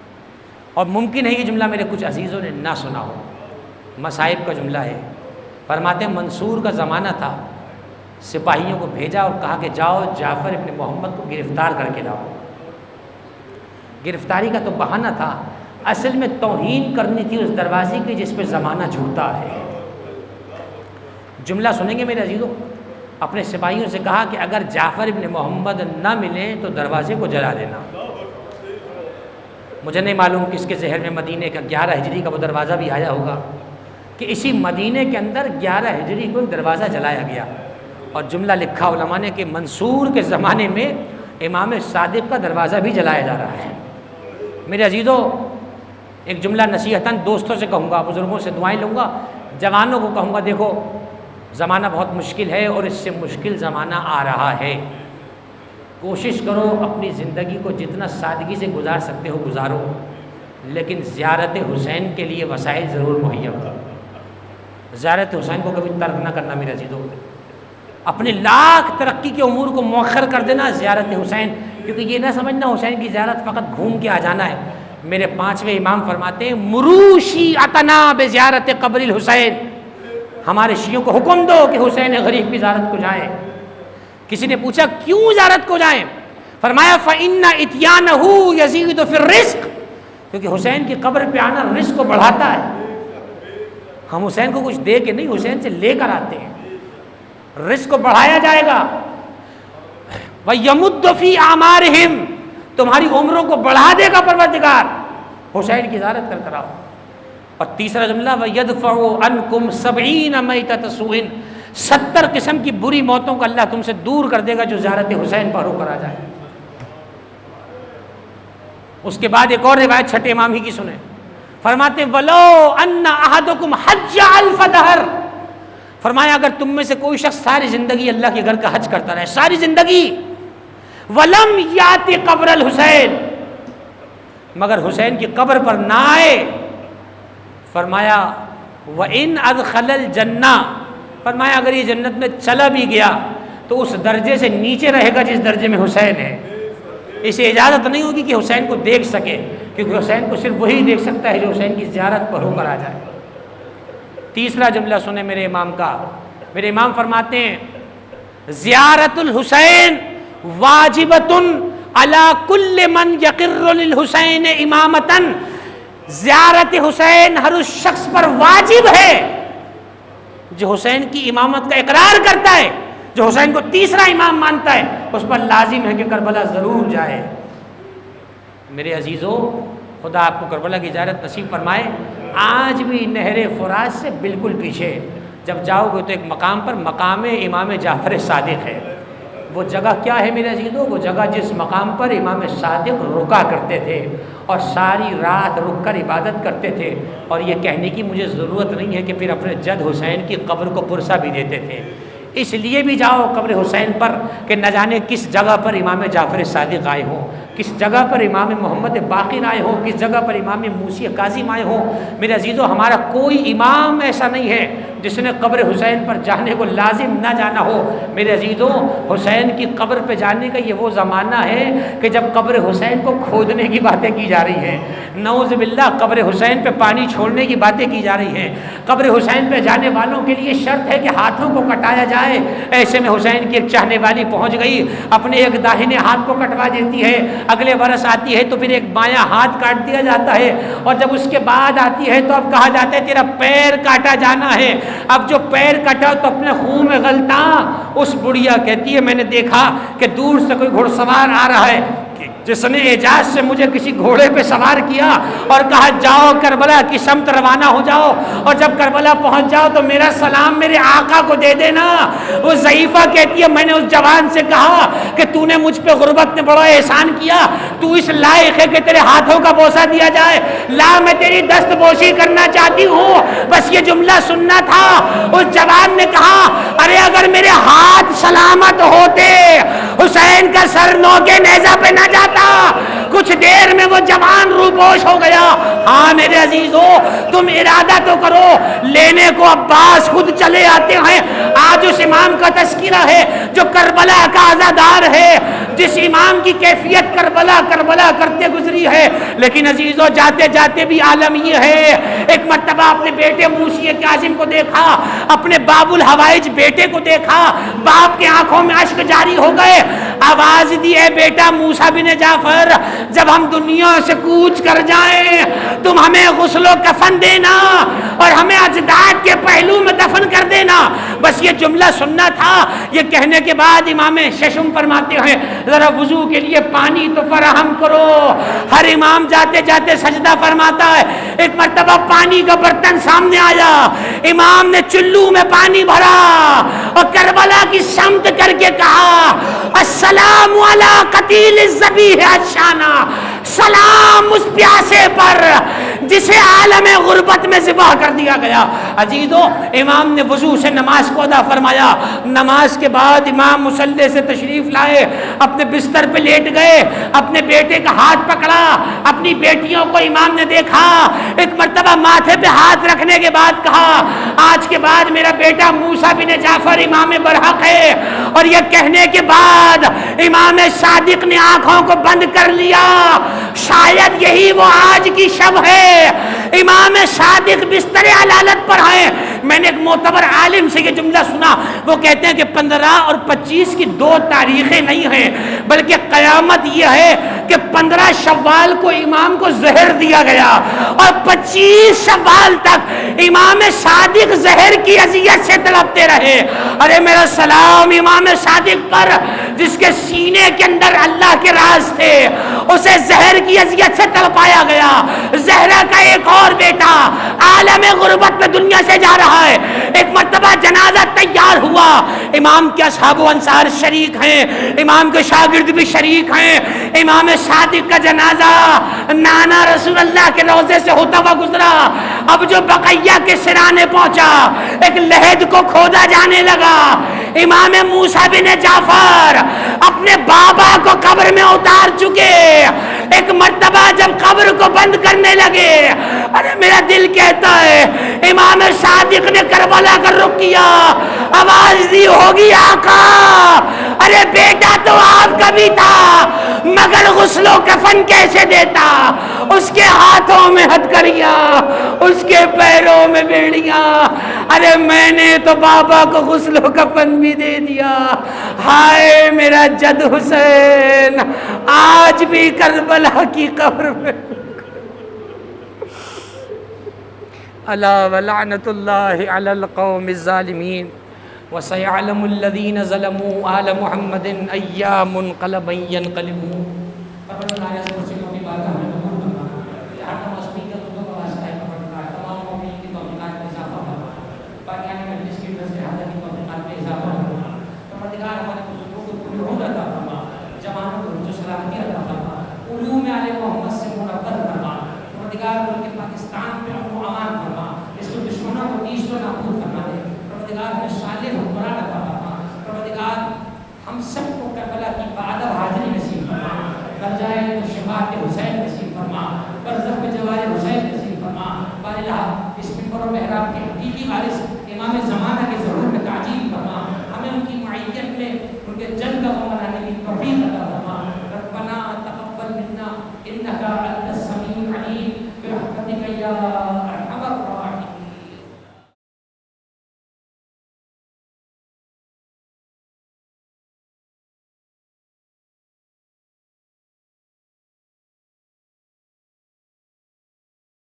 Speaker 1: اور ممکن ہے یہ جملہ میرے کچھ عزیزوں نے نہ سنا ہو۔ مصائب کا جملہ ہے۔ فرماتے ہیں منصور کا زمانہ تھا، سپاہیوں کو بھیجا اور کہا کہ جاؤ جعفر ابن محمد کو گرفتار کر کے لاؤ۔ گرفتاری کا تو بہانہ تھا، اصل میں توہین کرنی تھی اس دروازے کی جس پہ زمانہ جھوٹا ہے۔ جملہ سنیں گے میرے عزیزوں؟ اپنے سپاہیوں سے کہا کہ اگر جعفر ابن محمد نہ ملیں تو دروازے کو جلا دینا۔ مجھے نہیں معلوم کس کے ذہن میں مدینے کا 11 ہجری کا وہ دروازہ بھی آیا ہوگا کہ اسی مدینے کے اندر 11 ہجری کو ایک دروازہ جلایا گیا، اور جملہ لکھا علماء نے کہ منصور کے زمانے میں امام صادق کا دروازہ بھی جلایا جا رہا ہے۔ میرے عزیزوں، ایک جملہ نصیحتاً دوستوں سے کہوں گا، بزرگوں سے دعائیں لوں گا، جوانوں کو کہوں گا، دیکھو زمانہ بہت مشکل ہے اور اس سے مشکل زمانہ آ رہا ہے، کوشش کرو اپنی زندگی کو جتنا سادگی سے گزار سکتے ہو گزارو، لیکن زیارت حسین کے لیے وسائل ضرور مہیا کرو۔ زیارت حسین کو کبھی ترک نہ کرنا میرے عزیزوں، اپنے لاکھ ترقی کے امور کو مؤخر کر دینا زیارت حسین، کیونکہ یہ نہ سمجھنا حسین کی زیارت فقط گھوم کے آ جانا ہے. میرے 5ویں امام فرماتے ہیں مرو شیعتنا بزیارت قبر الحسین، ہمارے شیعوں کو حکم دو کہ حسین غریب کی زیارت کو جائیں. کسی نے پوچھا کیوں زیارت کو جائیں؟ فرمایا فإن اتیانہ یزید فی الرزق، کیونکہ حسین کی قبر پہ آنا رزق کو بڑھاتا ہے. ہم حسین کو کچھ دے کے نہیں، حسین سے لے کر آتے ہیں، رزق کو بڑھایا جائے گا. وَيَمُدُّ فِي أَعْمَارِهِمْ، تمہاری عمروں کو بڑھا دے گا پروردگار، حسین کی زیارت کر کر آؤ. اور تیسرا جملہ وَيَدْفَعُ عَنْكُمْ 70 مَيْتَةَ سُوءٍ، 70 قسم کی بری موتوں کو اللہ تم سے دور کر دے گا جو زیارت حسین پر ہو کر آ جائے. اس کے بعد ایک اور روایت چھٹے امام ہی کی سنیں. فرماتے وَلَوْ أَنَّ أَحَدَكُمْ حَجَّ أَلْفَ دَهْرٍ، فرمایا اگر تم میں سے کوئی شخص ساری زندگی اللہ کے گھر کا حج کرتا رہے، ساری زندگی، وَلَمْ يَأْتِ قَبْرَ الْحُسَيْن، مگر حسین کی قبر پر نہ آئے، فرمایا وَإِنْ أَدْخَلَ الْجَنَّةَ، فرمایا اگر یہ جنت میں چلا بھی گیا تو اس درجے سے نیچے رہے گا جس درجے میں حسین ہے. اسے اجازت نہیں ہوگی کہ حسین کو دیکھ سکے، کیونکہ حسین کو صرف وہی دیکھ سکتا ہے جو حسین کی زیارت پر ہو کر آ جائے. تیسرا جملہ سنیں میرے امام کا. میرے امام فرماتے ہیں زیارت الحسین واجبۃ علی کل من یقر للحسین امامۃ، زیارت حسین ہر اس شخص پر واجب ہے جو حسین کی امامت کا اقرار کرتا ہے، جو حسین کو تیسرا امام مانتا ہے، اس پر لازم ہے کہ کربلا ضرور جائے. میرے عزیزو، خدا آپ کو کربلا کی زیارت نصیب فرمائے. آج بھی نہر فرات سے بالکل پیچھے جب جاؤ گے تو ایک مقام پر مقام امام جعفر صادق ہے. وہ جگہ کیا ہے میرے عزیزو؟ وہ جگہ جس مقام پر امام صادق رکا کرتے تھے اور ساری رات رک کر عبادت کرتے تھے. اور یہ کہنے کی مجھے ضرورت نہیں ہے کہ پھر اپنے جد حسین کی قبر کو پرسا بھی دیتے تھے. اس لیے بھی جاؤ قبر حسین پر کہ نہ جانے کس جگہ پر امام جعفر صادق آئے ہوں، کس جگہ پر امام محمد باقر آئے ہوں، کس جگہ پر امام موسی کاظم آئے ہوں. میرے عزیزو، ہمارا کوئی امام ایسا نہیں ہے جس نے قبر حسین پر جانے کو لازم نہ جانا ہو. میرے عزیزو، حسین کی قبر پہ جانے کا یہ وہ زمانہ ہے کہ جب قبر حسین کو کھودنے کی باتیں کی جا رہی ہیں. نعوذ باللہ، قبر حسین پہ پانی چھوڑنے کی باتیں کی جا رہی ہیں. قبر حسین پہ جانے والوں کے لیے شرط ہے کہ ہاتھوں کو کٹایا جائے. ایسے میں حسین کی ایک چاہنے والی پہنچ گئی، اپنے ایک داہنے ہاتھ کو کٹوا دیتی ہے، اگلے برس آتی ہے تو پھر ایک بایاں ہاتھ کاٹ دیا جاتا ہے، اور جب اس کے بعد آتی ہے تو اب کہا جاتا ہے تیرا پیر کاٹا جانا ہے. اب جو پیر کٹا تو اپنے خون میں غلطاں. اس بڑھیا کہتی ہے میں نے دیکھا کہ دور سے کوئی گھڑ سوار آ رہا ہے جس نے اعجاز سے مجھے کسی گھوڑے پہ سوار کیا اور کہا جاؤ کربلا کی سمت روانہ ہو جاؤ، اور جب کربلا پہنچ جاؤ تو میرا سلام میرے آقا کو دے دینا. وہ ضعیفہ کہتی ہے میں نے اس جوان سے کہا کہ تو نے مجھ پہ غربت نے بڑا احسان کیا، تو اس لائق ہے کہ تیرے ہاتھوں کا بوسہ دیا جائے. لا، میں تیری دست بوسی کرنا چاہتی ہوں، بس یہ جملہ سننا تھا. اس جوان نے کہا ارے اگر میرے ہاتھ سلامت ہوتے حسین کا سر نوکے نیزہ پہ نہ جاتا. کچھ دیر میں وہ جوان روپوش ہو گیا. ہاں میرے عزیزو، تم ارادہ تو کرو، لینے کو عباس خود چلے آتے ہیں. آج اس امام کا تذکرہ ہے جو کربلا کا عزادار ہے، جس امام کی کیفیت کربلا کربلا کرتے گزری ہے. لیکن عزیزو، جاتے جاتے بھی عالم یہ ہے. ایک مرتبہ اپنے بیٹے موسی کاظم کو دیکھا، اپنے باب الحوائج بیٹے کو دیکھا، باپ کے آنکھوں میں اشک جاری ہو گئے. آواز دی اے بیٹا موسیٰ بن جعفر، جب ہم دنیا سے کوچ کر جائیں تم ہمیں غسل و کفن دینا اور ہمیں اجداد کے پہلو میں دفن کر دینا. بس یہ جملہ سننا تھا. یہ کہنے کے بعد امام ششم فرماتے ہیں ذرا وضو کے لیے پانی تو فراہم کرو. ہر امام جاتے جاتے سجدہ فرماتا ہے. ایک مرتبہ پانی کا برتن سامنے آیا، امام نے چلو میں پانی بھرا اور کربلا کی سمت کر کے کہا السلام علی قتیل الذبیح الشانہ، سلام اس پیاسے پر جسے عالم غربت میں ذبح کر دیا گیا۔ عزیزو، امام نے وضو سے نماز کو ادا فرمایا، نماز کے بعد امام مصلی سے تشریف لائے، اپنے بستر پہ لیٹ گئے، اپنے بیٹے کا ہاتھ پکڑا، اپنی بیٹیوں کو امام نے دیکھا، ایک مرتبہ ماتھے پہ ہاتھ رکھنے کے بعد کہا آج کے بعد میرا بیٹا موسیٰ بن جعفر امام برحق ہے، اور یہ کہنے کے بعد امام صادق نے آنکھوں کو بند کر لیا۔ شاید یہی وہ آج کی شب ہے، امام صادق بستر علالت پر ہیں۔ میں نے ایک معتبر عالم سے یہ جملہ سنا، وہ کہتے ہیں کہ 15 اور 25 کی 2 تاریخیں نہیں ہیں، بلکہ قیامت یہ ہے کہ 15 شوال کو امام کو زہر دیا گیا اور 25 شوال تک امام صادق زہر کی اذیت سے تڑپتے رہے۔ ارے میرا سلام امام صادق پر جس کے سینے کے اندر اللہ کے راز تھے، اسے زہر کی اذیت سے تڑپایا گیا۔ زہرا کا ایک اور بیٹا عالم غربت میں دنیا سے جا رہا ہے، ایک مرتبہ جنازہ تیار ہوا، امام کے اصحاب و انصار شریک ہیں، امام کے شاگرد بھی شریک ہیں۔ امام صادق کا جنازہ نانا رسول اللہ کے روضے سے ہوتا ہوا گزرا، اب جو بقیہ کے سرانے پہنچا ایک لحد کو کھودا جانے لگا۔ امام موسیٰ بن جعفر اپنے بابا کو قبر میں اتار چکے، ایک مرتبہ جب قبر کو بند کرنے لگے، ارے میرا دل کہتا ہے امام صادق نے کربلا کا رخ کیا، آواز دی ہوگی آقا، ارے بیٹا تو آپ کا بھی تھا مگر غسل و کفن کیسے دیتا؟ اس کے ہاتھوں میں ہتھکڑیاں، اس کے پیروں میں بیڑیاں، ارے میں نے تو بابا کو غسل و کفن بھی دے دیا۔ ہائے میرا جد حسین آج بھی کربلا کی قبر میں۔ الا ولعنت اللہ علی القوم الظالمین وسيعلم الذين ظلموا آل محمد أيّا منقلب ينقلبون۔ ہم سب کو کربلا کی بعد حاضری نصیب فرما، درجائے تو شفاعت حسین نصیب فرما، برزخ میں جوار حسین نصیب فرما۔ بارالہ اس منبر و محراب کے حقیقی وارث امام زمان